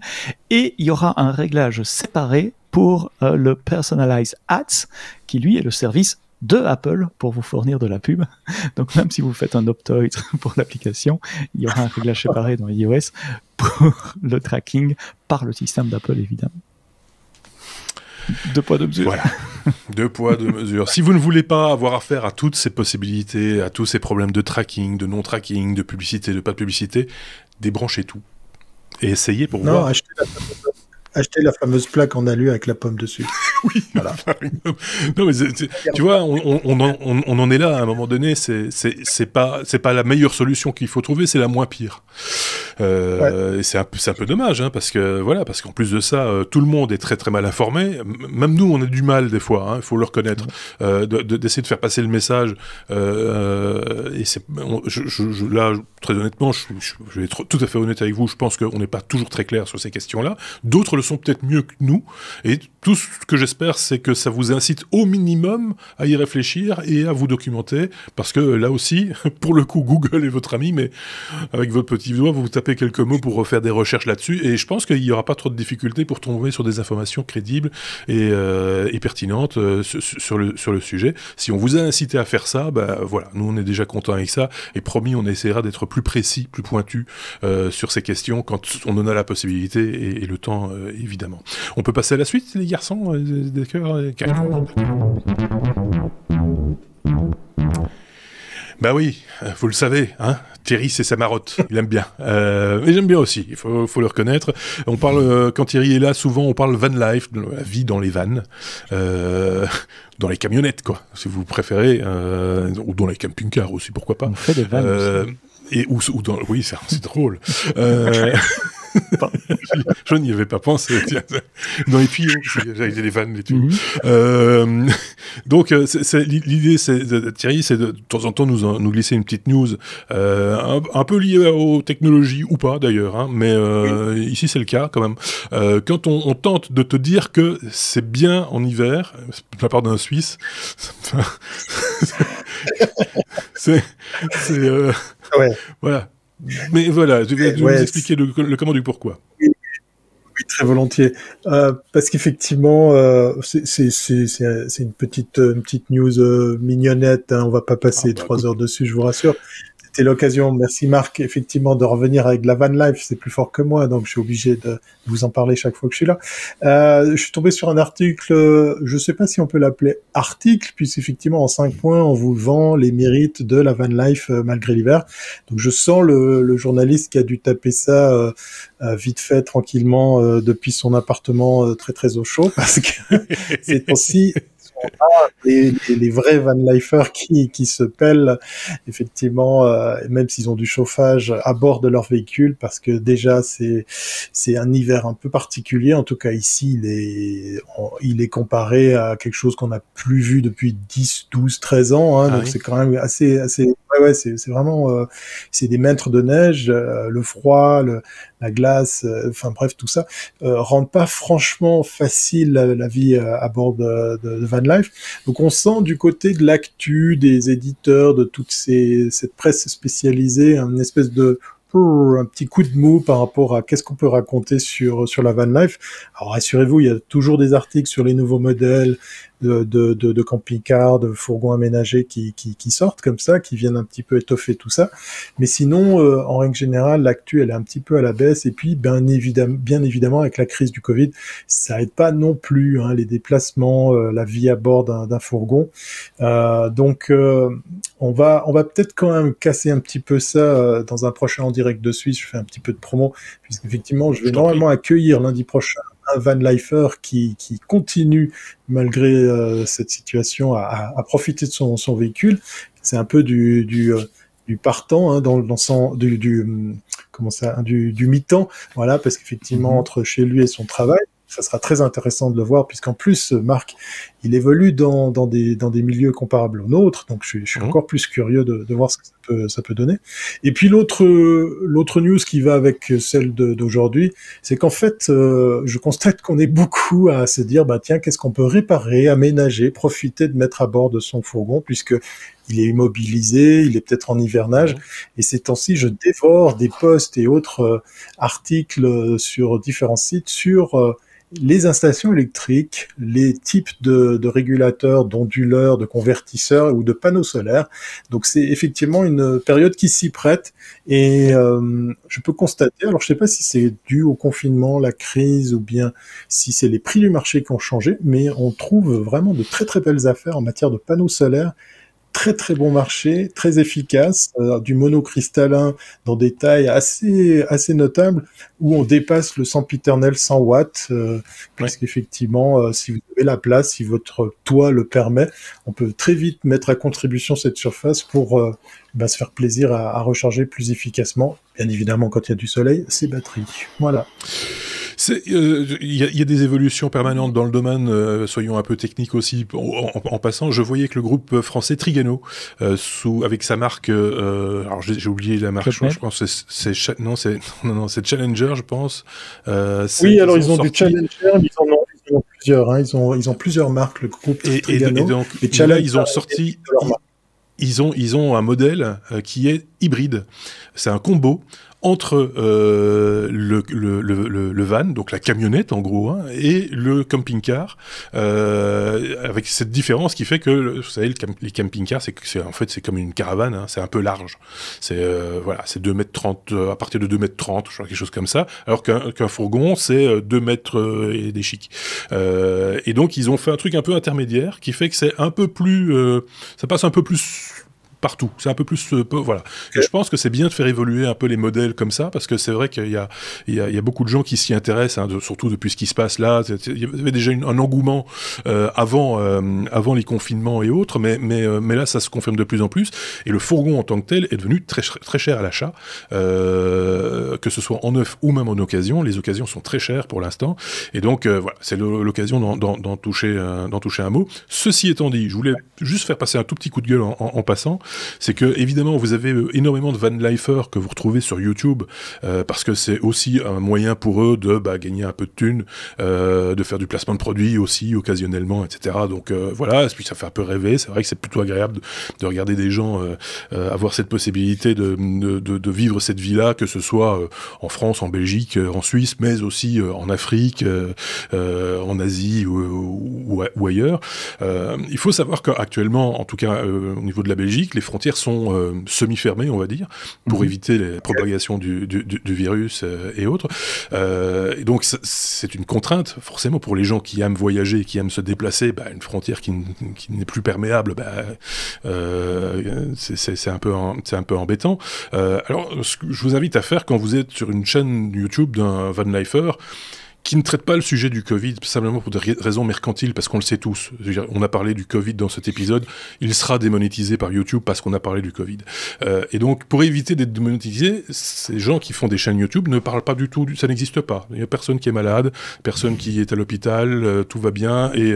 Speaker 2: Et il y aura un réglage séparé pour le Personalized Ads, qui lui est le service de Apple pour vous fournir de la pub. Donc même si vous faites un opt-out pour l'application, il y aura un réglage séparé dans iOS pour le tracking par le système d'Apple, évidemment. 2 poids, 2 mesures.
Speaker 1: Voilà. 2 poids, 2 mesures. Si vous ne voulez pas avoir affaire à toutes ces possibilités, à tous ces problèmes de tracking, de non-tracking, de publicité, de pas de publicité, débranchez tout. Et essayez pour voir.
Speaker 3: Acheter la fameuse plaque en alu avec la pomme dessus.
Speaker 1: Oui, voilà. Non, mais tu vois, on en est là à un moment donné. C'est pas la meilleure solution qu'il faut trouver, c'est la moins pire. Ouais. C'est un peu dommage, hein, parce qu'en plus de ça, tout le monde est très très mal informé. Même nous, on a du mal des fois. Hein, il faut le reconnaître, d'essayer de faire passer le message. Et là, très honnêtement, je vais être tout à fait honnête avec vous. Je pense qu'on n'est pas toujours très clair sur ces questions-là. D'autres le sont peut-être mieux que nous. Et tout ce que j'espère, c'est que ça vous incite au minimum à y réfléchir et à vous documenter, parce que là aussi, pour le coup, Google est votre ami, mais avec votre petit doigt, vous tapez quelques mots pour refaire des recherches là-dessus, et je pense qu'il n'y aura pas trop de difficultés pour tomber sur des informations crédibles et pertinentes sur le sujet. Si on vous a incité à faire ça, voilà, nous on est déjà contents avec ça, et promis, on essaiera d'être plus précis, plus pointu sur ces questions quand on en a la possibilité et le temps, évidemment. On peut passer à la suite, les garçons, d'accord. Bah oui, vous le savez, hein. Thierry, c'est sa marotte, il aime bien. Mais j'aime bien aussi, il faut le reconnaître. On parle, quand Thierry est là, souvent on parle van life, de la vie dans les vannes, dans les camionnettes, quoi, si vous préférez, ou dans les camping-cars aussi, pourquoi pas.
Speaker 2: On fait des vannes aussi.
Speaker 1: Et ou dans, oui, c'est drôle. Je n'y avais pas pensé. Tiens. Dans les tuyaux, j'avais les vannes, les tuyaux. Donc, l'idée, Thierry, c'est de temps en temps nous glisser une petite news un peu liée aux technologies ou pas d'ailleurs, hein, mais ici c'est le cas quand même. Quand on tente de te dire que c'est bien en hiver, de la part d'un Suisse,
Speaker 3: Ouais.
Speaker 1: Voilà. Mais voilà, je vais vous expliquer le comment du pourquoi.
Speaker 3: Oui, très volontiers. Parce qu'effectivement, c'est une petite news mignonnette. Hein, on va pas passer 3 heures dessus, je vous rassure. C'était l'occasion, merci Marc, effectivement, de revenir avec la van life. C'est plus fort que moi, donc je suis obligé de vous en parler chaque fois que je suis là. Je suis tombé sur un article, je sais pas si on peut l'appeler article, puisqu'effectivement, en 5 points, on vous vend les mérites de la van life malgré l'hiver. Donc je sens le journaliste qui a dû taper ça vite fait, tranquillement, depuis son appartement très très au chaud, parce que c'est aussi... les vrais van-lifers qui se pèlent effectivement, même s'ils ont du chauffage à bord de leur véhicule, parce que déjà c'est un hiver un peu particulier. En tout cas ici il est comparé à quelque chose qu'on n'a plus vu depuis 10, 12, 13 ans, hein, donc c'est quand même assez c'est vraiment c'est des mètres de neige, le froid, la glace, enfin bref, tout ça rend pas franchement facile la vie à bord de van life. Donc on sent du côté de l'actu, des éditeurs, de cette presse spécialisée, une espèce de un petit coup de mou par rapport à qu'est-ce qu'on peut raconter sur la van life. Alors rassurez-vous, il y a toujours des articles sur les nouveaux modèles de camping-cars, de fourgons aménagés qui sortent comme ça, qui viennent un petit peu étoffer tout ça. Mais sinon, en règle générale, l'actu, elle est un petit peu à la baisse. Et puis, bien évidemment, avec la crise du Covid, ça aide pas non plus, hein, les déplacements, la vie à bord d'un fourgon. Donc, on va peut-être quand même casser un petit peu ça dans un prochain en direct de Suisse. Je fais un petit peu de promo, puisqu'effectivement, je vais normalement accueillir lundi prochain un van-lifer qui continue, malgré cette situation, à profiter de son véhicule. C'est un peu du partant, hein, du mi-temps, voilà, parce qu'effectivement, entre chez lui et son travail, ça sera très intéressant de le voir, puisqu'en plus, Marc, il évolue dans des milieux comparables aux nôtres, donc je suis encore plus curieux de voir ce que ça peut donner. Et puis l'autre news qui va avec celle d'aujourd'hui, c'est qu'en fait, je constate qu'on est beaucoup à se dire, bah tiens, qu'est-ce qu'on peut réparer, aménager, profiter de mettre à bord de son fourgon, puisque il est immobilisé, il est peut-être en hivernage, et ces temps-ci, je dévore des posts et autres articles sur différents sites sur les installations électriques, les types de régulateurs, d'onduleurs, de convertisseurs ou de panneaux solaires. Donc c'est effectivement une période qui s'y prête, et je peux constater, alors je sais pas si c'est dû au confinement, la crise, ou bien si c'est les prix du marché qui ont changé, mais on trouve vraiment de très très belles affaires en matière de panneaux solaires. Très très bon marché, très efficace, du monocristallin dans des tailles assez notables, où on dépasse le sempiternel 100 watts, parce qu'effectivement, si vous avez la place, si votre toit le permet, on peut très vite mettre à contribution cette surface pour se faire plaisir à recharger plus efficacement. Bien évidemment, quand il y a du soleil, c'est batterie. Voilà.
Speaker 1: Il y a des évolutions permanentes dans le domaine, soyons un peu techniques aussi. En passant, je voyais que le groupe français Trigano, avec sa marque, alors j'ai oublié la marque, je pense que c'est Challenger, je pense.
Speaker 3: Oui, alors ils ont du Challenger, mais ils en ont plusieurs. Hein, ils ont plusieurs marques, le groupe Trigano.
Speaker 1: Et donc, là, ils ont sorti. Ils ont un modèle qui est hybride. C'est un combo entre le van, donc la camionnette en gros, hein, et le camping-car, avec cette différence qui fait que, vous savez, les camping-cars, c'est comme une caravane, hein, c'est un peu large. C'est 2m30, à partir de 2m30, je crois, quelque chose comme ça, alors qu'un fourgon, c'est 2 mètres et des chics. Et donc, ils ont fait un truc un peu intermédiaire qui fait que c'est un peu plus... ça passe un peu plus partout. C'est un peu plus voilà. Et je pense que c'est bien de faire évoluer un peu les modèles comme ça, parce que c'est vrai qu'il y a beaucoup de gens qui s'y intéressent, hein, surtout depuis ce qui se passe là. Il y avait déjà un engouement avant les confinements et autres, mais là ça se confirme de plus en plus. Et le fourgon en tant que tel est devenu très très cher à l'achat, que ce soit en neuf ou même en occasion. Les occasions sont très chères pour l'instant, et donc voilà, c'est l'occasion d'en toucher un mot. Ceci étant dit, je voulais juste faire passer un tout petit coup de gueule en passant. C'est que évidemment vous avez énormément de vanlifers que vous retrouvez sur YouTube, parce que c'est aussi un moyen pour eux de gagner un peu de thunes, de faire du placement de produits aussi occasionnellement, etc. Donc voilà, et puis ça fait un peu rêver. C'est vrai que c'est plutôt agréable de regarder des gens avoir cette possibilité de vivre cette vie-là, que ce soit en France, en Belgique, en Suisse, mais aussi en Afrique, en Asie ou ailleurs. Il faut savoir qu'actuellement, en tout cas au niveau de la Belgique, les frontières sont semi-fermées, on va dire, pour éviter les propagations du virus et autres. Et donc c'est une contrainte, forcément, pour les gens qui aiment voyager, qui aiment se déplacer. Une frontière qui n'est plus perméable, c'est un peu embêtant. Alors, ce que je vous invite à faire quand vous êtes sur une chaîne YouTube d'un vanlifer qui ne traite pas le sujet du Covid, simplement pour des raisons mercantiles, parce qu'on le sait tous. Je veux dire, on a parlé du Covid dans cet épisode, il sera démonétisé par YouTube parce qu'on a parlé du Covid. Et donc, pour éviter d'être démonétisé, ces gens qui font des chaînes YouTube ne parlent pas du tout, ça n'existe pas. Il n'y a personne qui est malade, personne qui est à l'hôpital, tout va bien, et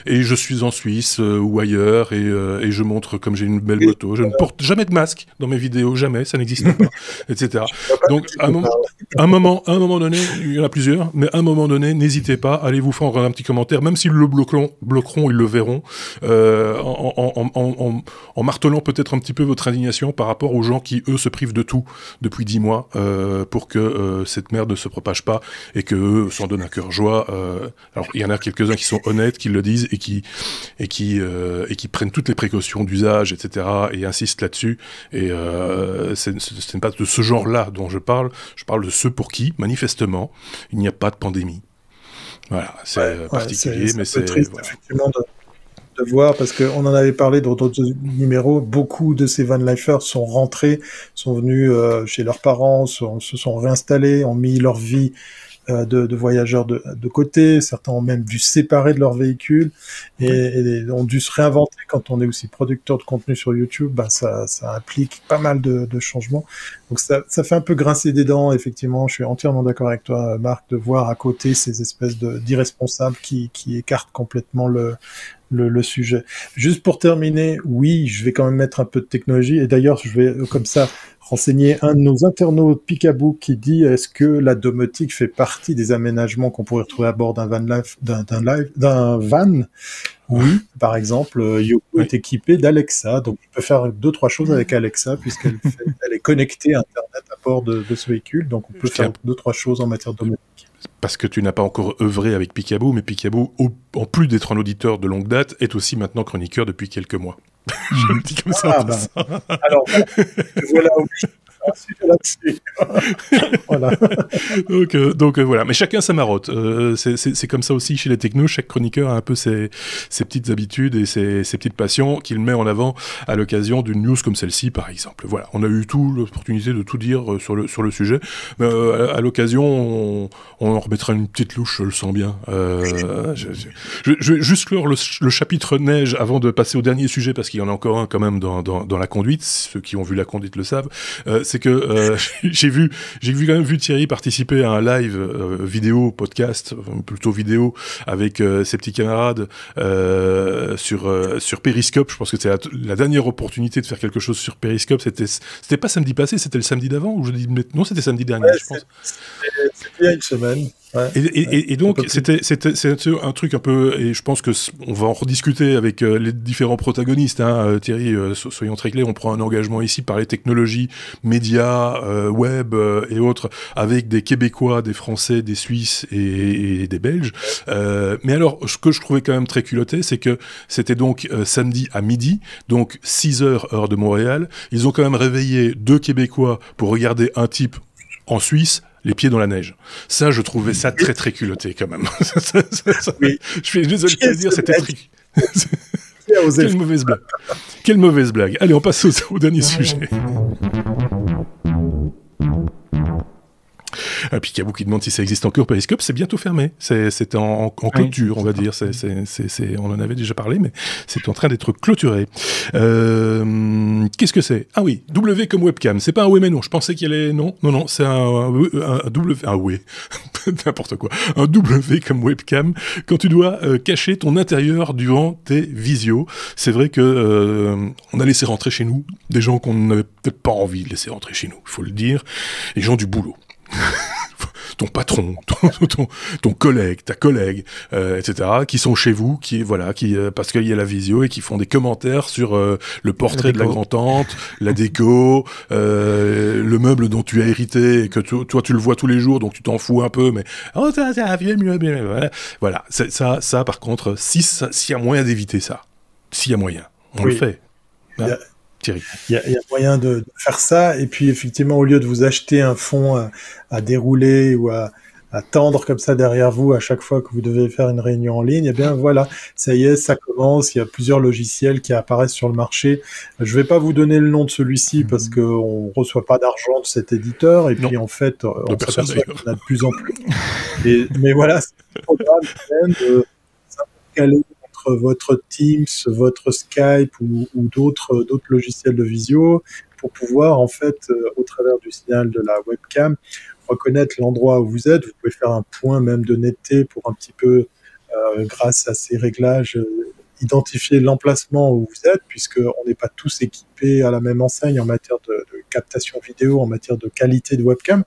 Speaker 1: je suis en Suisse ou ailleurs, et je montre comme j'ai une belle moto. Je ne porte jamais de masque dans mes vidéos, jamais, ça n'existe pas, etc. Donc, à un moment donné, il y en a plusieurs, mais à un moment donné, n'hésitez pas, allez vous faire un petit commentaire, même s'ils le bloqueront, ils le verront, en martelant peut-être un petit peu votre indignation par rapport aux gens qui, eux, se privent de tout depuis 10 mois pour que cette merde ne se propage pas et que eux s'en donnent à cœur joie. Alors, il y en a quelques-uns qui sont honnêtes, qui le disent et qui prennent toutes les précautions d'usage, etc. et insistent là-dessus. Et ce n'est pas de ce genre-là dont je parle de ceux pour qui, manifestement, il n'y a pas de pandémie. Voilà, c'est particulier, mais c'est
Speaker 3: triste,
Speaker 1: voilà.
Speaker 3: Effectivement, de voir, parce qu'on en avait parlé dans d'autres numéros, beaucoup de ces vanlifers sont rentrés, sont venus chez leurs parents, se sont réinstallés, ont mis leur vie de voyageurs de côté, certains ont même dû se séparer de leur véhicule et ont dû se réinventer. Quand on est aussi producteur de contenu sur YouTube, ça implique pas mal de changements. Donc ça fait un peu grincer des dents, effectivement. Je suis entièrement d'accord avec toi, Marc, de voir à côté ces espèces d'irresponsables qui écartent complètement le sujet. Juste pour terminer, oui, je vais quand même mettre un peu de technologie, et d'ailleurs je vais comme ça renseigner un de nos internautes, Picaboo, qui dit: est-ce que la domotique fait partie des aménagements qu'on pourrait retrouver à bord d'un van? Oui, par exemple, Yoko est équipé d'Alexa, donc il peut faire 2-3 choses avec Alexa, puisqu'elle est connectée à Internet à bord de ce véhicule, donc on peut faire 2-3 choses en matière de domotique.
Speaker 1: Parce que tu n'as pas encore œuvré avec Picaboo, mais Picaboo, en plus d'être un auditeur de longue date, est aussi maintenant chroniqueur depuis quelques mois. Je le dis comme ça.
Speaker 3: Alors, voilà, là-dessus. Voilà.
Speaker 1: Donc voilà, mais chacun sa marotte. C'est comme ça aussi chez les technos. Chaque chroniqueur a un peu ses petites habitudes et ses petites passions qu'il met en avant à l'occasion d'une news comme celle-ci, par exemple. Voilà, on a eu l'opportunité de tout dire sur le sujet. Mais à l'occasion, on en remettra une petite louche, je le sens bien. Je vais juste clore le chapitre neige avant de passer au dernier sujet, parce qu'il y en a encore un quand même dans la conduite. Ceux qui ont vu la conduite le savent. C'est que j'ai quand même vu Thierry participer à un live vidéo, podcast, plutôt vidéo, avec ses petits camarades sur Periscope. Je pense que c'était la dernière opportunité de faire quelque chose sur Periscope. C'était pas samedi passé, c'était le samedi d'avant, ou non, c'était samedi dernier, je pense.
Speaker 3: C'était il y a une semaine. Ouais.
Speaker 1: Et donc c'était un truc un peu, et je pense que on va en rediscuter avec les différents protagonistes, hein. Thierry, soyons très clairs, on prend un engagement ici par les technologies, médias, web et autres, avec des Québécois, des Français, des Suisses et des Belges. Mais alors, ce que je trouvais quand même très culotté, c'est que c'était donc samedi à midi, donc 6h heure de Montréal. Ils ont quand même réveillé 2 Québécois pour regarder un type en Suisse les pieds dans la neige. Ça, je trouvais ça très très culotté quand même. Oui. Je suis désolé de le dire, c'était très... Quelle mauvaise blague. Quelle mauvaise blague. Allez, on passe au dernier sujet. Et puis il y a beaucoup qui demandent si ça existe encore. Periscope, c'est bientôt fermé. C'est en clôture, on va dire. On en avait déjà parlé, mais c'est en train d'être clôturé. Qu'est-ce que c'est? Ah oui, W comme webcam. C'est pas un oui mais non. Je pensais qu'il y allait... Non, c'est un W... Un oui. N'importe quoi. Un W comme webcam. Quand tu dois cacher ton intérieur durant tes visios. C'est vrai que on a laissé rentrer chez nous des gens qu'on n'avait peut-être pas envie de laisser rentrer chez nous. Il faut le dire. Les gens du boulot. Ton patron, ton collègue, ta collègue, etc., qui sont chez vous, parce qu'il y a la visio et qui font des commentaires sur le portrait de la grand-tante, la déco, le meuble dont tu as hérité et que toi tu le vois tous les jours, donc tu t'en fous un peu, mais ça bien, voilà. Ça par contre, s'il y a moyen d'éviter ça, s'il y a moyen, on le fait. Hein, Thierry.
Speaker 3: Il y a moyen de faire ça, et puis effectivement, au lieu de vous acheter un fond à dérouler ou à tendre comme ça derrière vous à chaque fois que vous devez faire une réunion en ligne, eh bien voilà, ça y est, ça commence, il y a plusieurs logiciels qui apparaissent sur le marché. Je vais pas vous donner le nom de celui-ci parce qu'on reçoit pas d'argent de cet éditeur, et puis en fait, on s'aperçoit qu'il y en a de plus en plus. Mais voilà, c'est un programme de caler entre votre Teams, votre Skype ou d'autres logiciels de visio pour pouvoir, en fait, au travers du signal de la webcam, reconnaître l'endroit où vous êtes. Vous pouvez faire un point même de netteté pour un petit peu, grâce à ces réglages, identifier l'emplacement où vous êtes, puisqu'on n'est pas tous équipés à la même enseigne en matière de captation vidéo, en matière de qualité de webcam.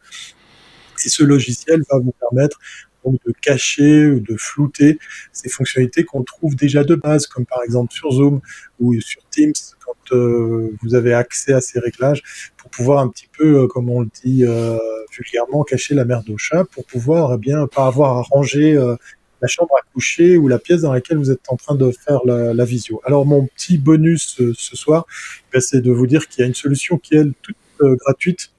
Speaker 3: Et ce logiciel va vous permettre donc de cacher ou de flouter ces fonctionnalités qu'on trouve déjà de base, comme par exemple sur Zoom ou sur Teams, quand vous avez accès à ces réglages, pour pouvoir un petit peu, comme on le dit vulgairement, cacher la merde au chat, pour pouvoir bien pas avoir à ranger la chambre à coucher ou la pièce dans laquelle vous êtes en train de faire la visio. Alors mon petit bonus ce soir, c'est de vous dire qu'il y a une solution qui est toute gratuite.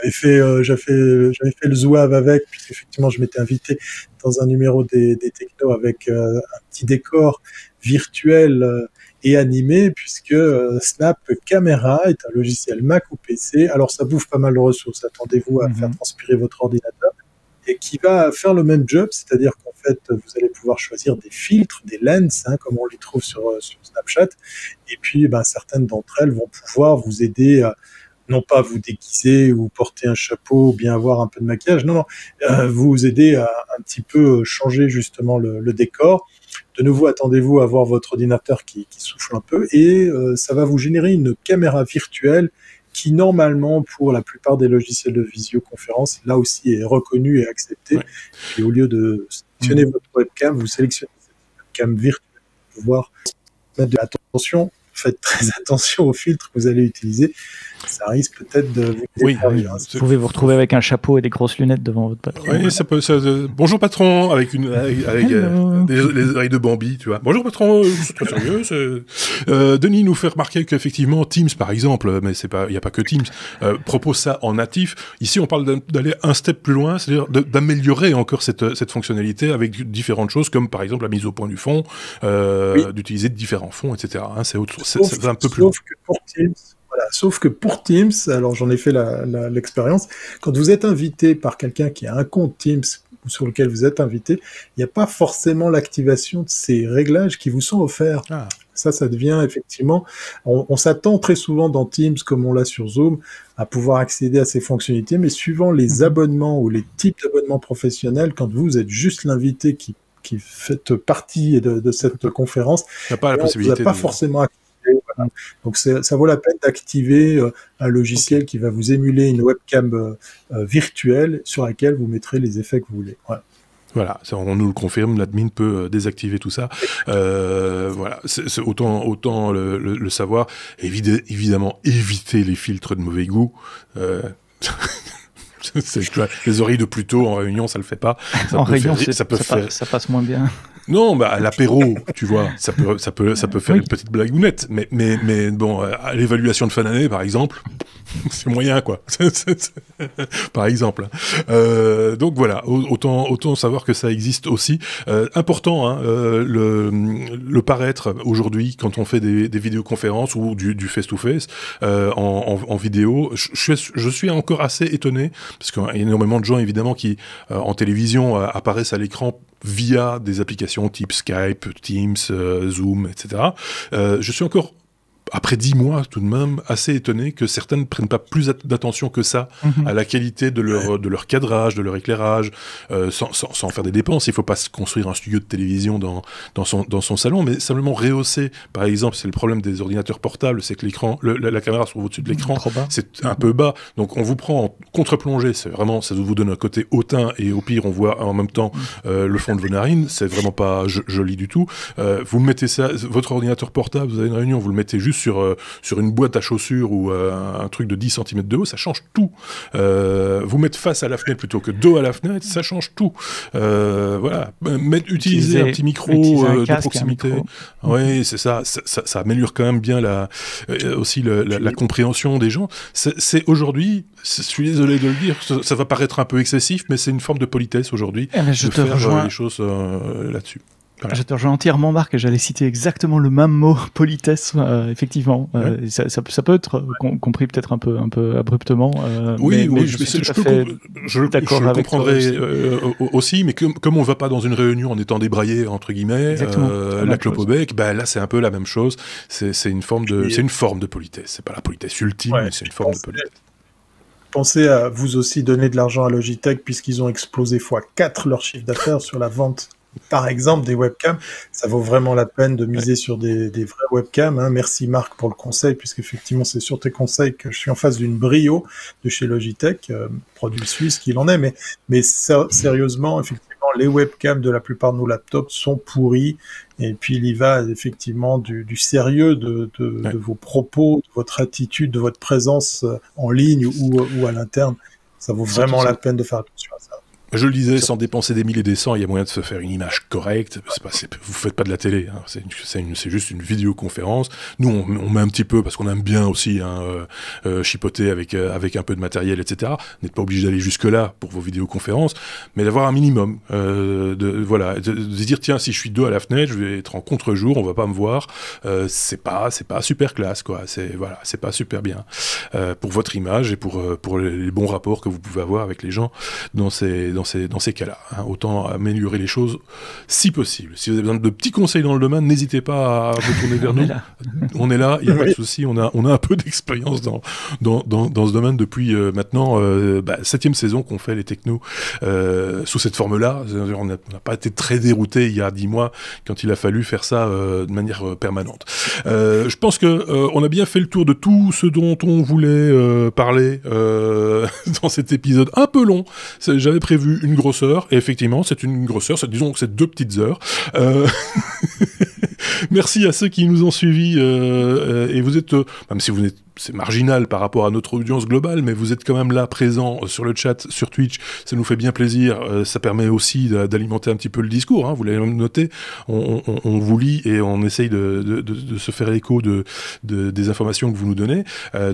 Speaker 3: J'avais fait le zouave avec, puisque effectivement je m'étais invité dans un numéro des technos avec un petit décor virtuel et animé, puisque Snap Camera est un logiciel Mac ou PC. Alors ça bouffe pas mal de ressources, attendez-vous à faire transpirer votre ordinateur, et qui va faire le même job, c'est-à-dire qu'en fait vous allez pouvoir choisir des filtres, des lens, comme on les trouve sur Snapchat, et puis certaines d'entre elles vont pouvoir vous aider à non pas vous déguiser ou porter un chapeau ou bien avoir un peu de maquillage, non, vous aider à un petit peu changer justement le décor. De nouveau, attendez-vous à voir votre ordinateur qui souffle un peu, et ça va vous générer une caméra virtuelle qui, normalement, pour la plupart des logiciels de visioconférence, là aussi est reconnue et acceptée. Ouais. Et au lieu de sélectionner votre webcam, vous sélectionnez cette webcam virtuelle pour pouvoir mettre de l'attention. Faites très attention aux filtres que vous allez utiliser. Ça risque peut-être de vous
Speaker 2: détruire. Vous pouvez vous retrouver avec un chapeau et des grosses lunettes devant votre patron.
Speaker 1: Oui, ça peut. Bonjour patron, avec les oreilles de Bambi, tu vois. Bonjour patron, c'est très sérieux. Denis nous fait remarquer qu'effectivement Teams, par exemple, mais il n'y a pas que Teams, propose ça en natif. Ici, on parle d'aller un step plus loin, c'est-à-dire d'améliorer encore cette fonctionnalité avec différentes choses, comme par exemple la mise au point du fond, d'utiliser différents fonds, etc. C'est un peu plus loin.
Speaker 3: Sauf que pour Teams, alors j'en ai fait l'expérience, quand vous êtes invité par quelqu'un qui a un compte Teams sur lequel vous êtes invité, il n'y a pas forcément l'activation de ces réglages qui vous sont offerts. Ça devient effectivement... On s'attend très souvent dans Teams, comme on l'a sur Zoom, à pouvoir accéder à ces fonctionnalités, mais suivant les abonnements ou les types d'abonnements professionnels, quand vous êtes juste l'invité qui fait partie de cette conférence,
Speaker 1: vous n'avez
Speaker 3: pas forcément accès. Voilà. Donc ça vaut la peine d'activer un logiciel qui va vous émuler une webcam virtuelle sur laquelle vous mettrez les effets que vous voulez.
Speaker 1: Voilà, on nous le confirme, l'admin peut désactiver tout ça. Voilà, c'est autant le savoir. Évidemment, éviter les filtres de mauvais goût. Les oreilles de Pluto en réunion, ça le fait pas.
Speaker 2: En réunion, ça passe moins bien.
Speaker 1: Non, à l'apéro, tu vois, ça peut faire une petite blagounette. Mais bon, à l'évaluation de fin d'année, par exemple, c'est moyen, quoi. Par exemple. Donc voilà, autant savoir que ça existe aussi. Important, hein, le paraître aujourd'hui, quand on fait des vidéoconférences ou du face-to-face en vidéo, je suis encore assez étonné, parce qu'il y a énormément de gens, évidemment, qui, en télévision, apparaissent à l'écran via des applications type Skype, Teams, Zoom, etc. Je suis encore, après 10 mois tout de même, assez étonné que certains ne prennent pas plus d'attention que ça à la qualité de leur cadrage, de leur éclairage, sans faire des dépenses. Il ne faut pas se construire un studio de télévision dans son salon, mais simplement rehausser. Par exemple, c'est le problème des ordinateurs portables, c'est que la caméra se trouve au-dessus de l'écran, c'est un peu bas, donc on vous prend en contre-plongée, c'est vraiment, ça vous donne un côté hautain, et au pire on voit en même temps le fond de vos narines, c'est vraiment pas joli du tout. Vous mettez ça, votre ordinateur portable, vous avez une réunion, vous le mettez juste sur une boîte à chaussures ou un truc de 10 cm de haut, ça change tout. Vous mettre face à la fenêtre plutôt que dos à la fenêtre, ça change tout. Voilà. Utiliser un petit micro de proximité. Oui, c'est ça. Ça améliore quand même bien aussi la compréhension des gens. C'est aujourd'hui, je suis désolé de le dire, ça va paraître un peu excessif, mais c'est une forme de politesse aujourd'hui de faire les choses là-dessus. Voilà.
Speaker 2: Je te rejoins entièrement, Marc, et j'allais citer exactement le même mot, politesse, effectivement. Ça peut être compris peut-être un peu abruptement.
Speaker 1: Oui,
Speaker 2: mais
Speaker 1: je comprendrais aussi, mais comme on ne va pas dans une réunion en étant débraillé, entre guillemets, la clope au bec, là c'est un peu la même chose. C'est une forme de politesse. C'est pas la politesse ultime, mais c'est une forme de politesse.
Speaker 3: Pensez à vous aussi donner de l'argent à Logitech, puisqu'ils ont explosé x4 leur chiffre d'affaires sur la vente, par exemple, des webcams. Ça vaut vraiment la peine de miser sur des vraies webcams. Hein. Merci Marc pour le conseil, puisqu'effectivement c'est sur tes conseils que je suis en face d'une Brio de chez Logitech, produit suisse qu'il en est, mais sérieusement, effectivement, les webcams de la plupart de nos laptops sont pourris, et puis il y va effectivement du sérieux de vos propos, de votre attitude, de votre présence en ligne ou à l'interne. Ça vaut vraiment la peine de faire attention à ça.
Speaker 1: Je le disais, sans dépenser des mille et des cents, il y a moyen de se faire une image correcte. Vous faites pas de la télé, hein. C'est juste une vidéoconférence. Nous, on met un petit peu, parce qu'on aime bien aussi chipoter avec un peu de matériel, etc. Vous n'êtes pas obligé d'aller jusque-là pour vos vidéoconférences, mais d'avoir un minimum. De se dire, tiens, si je suis dos à la fenêtre, je vais être en contre-jour, on va pas me voir. C'est pas super classe, quoi. C'est pas super bien. Pour votre image et pour les bons rapports que vous pouvez avoir avec les gens dans ces cas-là, hein. Autant améliorer les choses si possible. Si vous avez besoin de petits conseils dans le domaine, n'hésitez pas à vous tourner vers nous. On est là, il n'y a pas de souci. On a un peu d'expérience dans ce domaine depuis maintenant 7e saison qu'on fait les technos sous cette forme-là. On n'a pas été très déroutés il y a 10 mois quand il a fallu faire ça de manière permanente. Je pense qu'on a bien fait le tour de tout ce dont on voulait parler dans cet épisode un peu long. J'avais prévu une grosse heure, et effectivement, c'est une grosse heure, disons que c'est 2 petites heures. Merci à ceux qui nous ont suivis, et vous êtes, même si vous êtes, c'est marginal par rapport à notre audience globale, mais vous êtes quand même là, présents sur le chat, sur Twitch, ça nous fait bien plaisir, ça permet aussi d'alimenter un petit peu le discours, hein, vous l'avez même noté, on vous lit et on essaye de se faire écho des informations que vous nous donnez,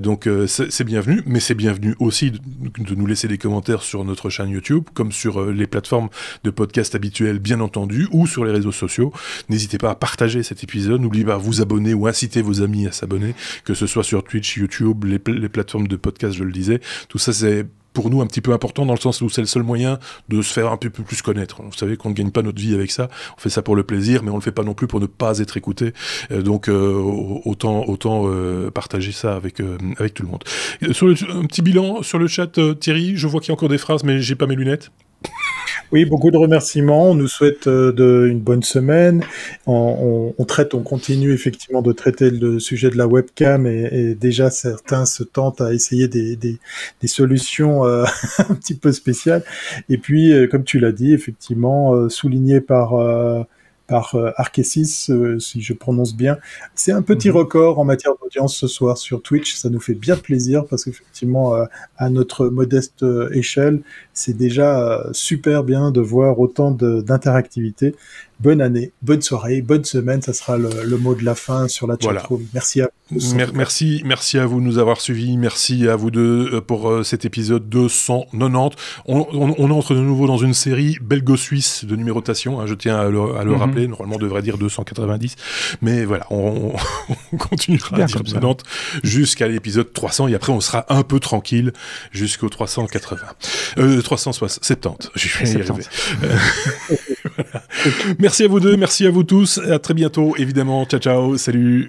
Speaker 1: donc c'est bienvenu, mais c'est bienvenu aussi de nous laisser des commentaires sur notre chaîne YouTube, comme sur les plateformes de podcast habituelles, bien entendu, ou sur les réseaux sociaux. N'hésitez pas à partager cet épisode, n'oubliez pas à vous abonner ou inciter vos amis à s'abonner, que ce soit sur Twitch, YouTube, les plateformes de podcast, je le disais. Tout ça, c'est pour nous un petit peu important dans le sens où c'est le seul moyen de se faire un peu plus connaître. Vous savez qu'on ne gagne pas notre vie avec ça, on fait ça pour le plaisir, mais on le fait pas non plus pour ne pas être écouté. Donc autant partager ça avec tout le monde. Un petit bilan sur le chat, Thierry, je vois qu'il y a encore des phrases, mais j'ai pas mes lunettes.
Speaker 3: Oui, beaucoup de remerciements. On nous souhaite une bonne semaine. On continue effectivement de traiter le sujet de la webcam et déjà certains se tentent à essayer des solutions un petit peu spéciales. Et puis, comme tu l'as dit, effectivement, souligné par Arkesis, si je prononce bien. C'est un petit record en matière d'audience ce soir sur Twitch. Ça nous fait bien plaisir parce qu'effectivement, à notre modeste échelle, c'est déjà super bien de voir autant d'interactivité. bonne année, bonne soirée, bonne semaine. Ça sera le mot de la fin sur la chatroom.
Speaker 1: Voilà.
Speaker 3: Merci à vous.
Speaker 1: Merci à vous de nous avoir suivis. Merci à vous deux pour cet épisode 290. On entre de nouveau dans une série belgo-suisse de numérotation. Je tiens à le rappeler. Normalement, on devrait dire 290. Mais voilà, on continuera à dire 90 jusqu'à l'épisode 300. Et après, on sera un peu tranquille jusqu'au 380. 370. Je vais y arriver. Merci à vous deux. Merci à vous tous. À très bientôt, évidemment. Ciao, ciao. Salut.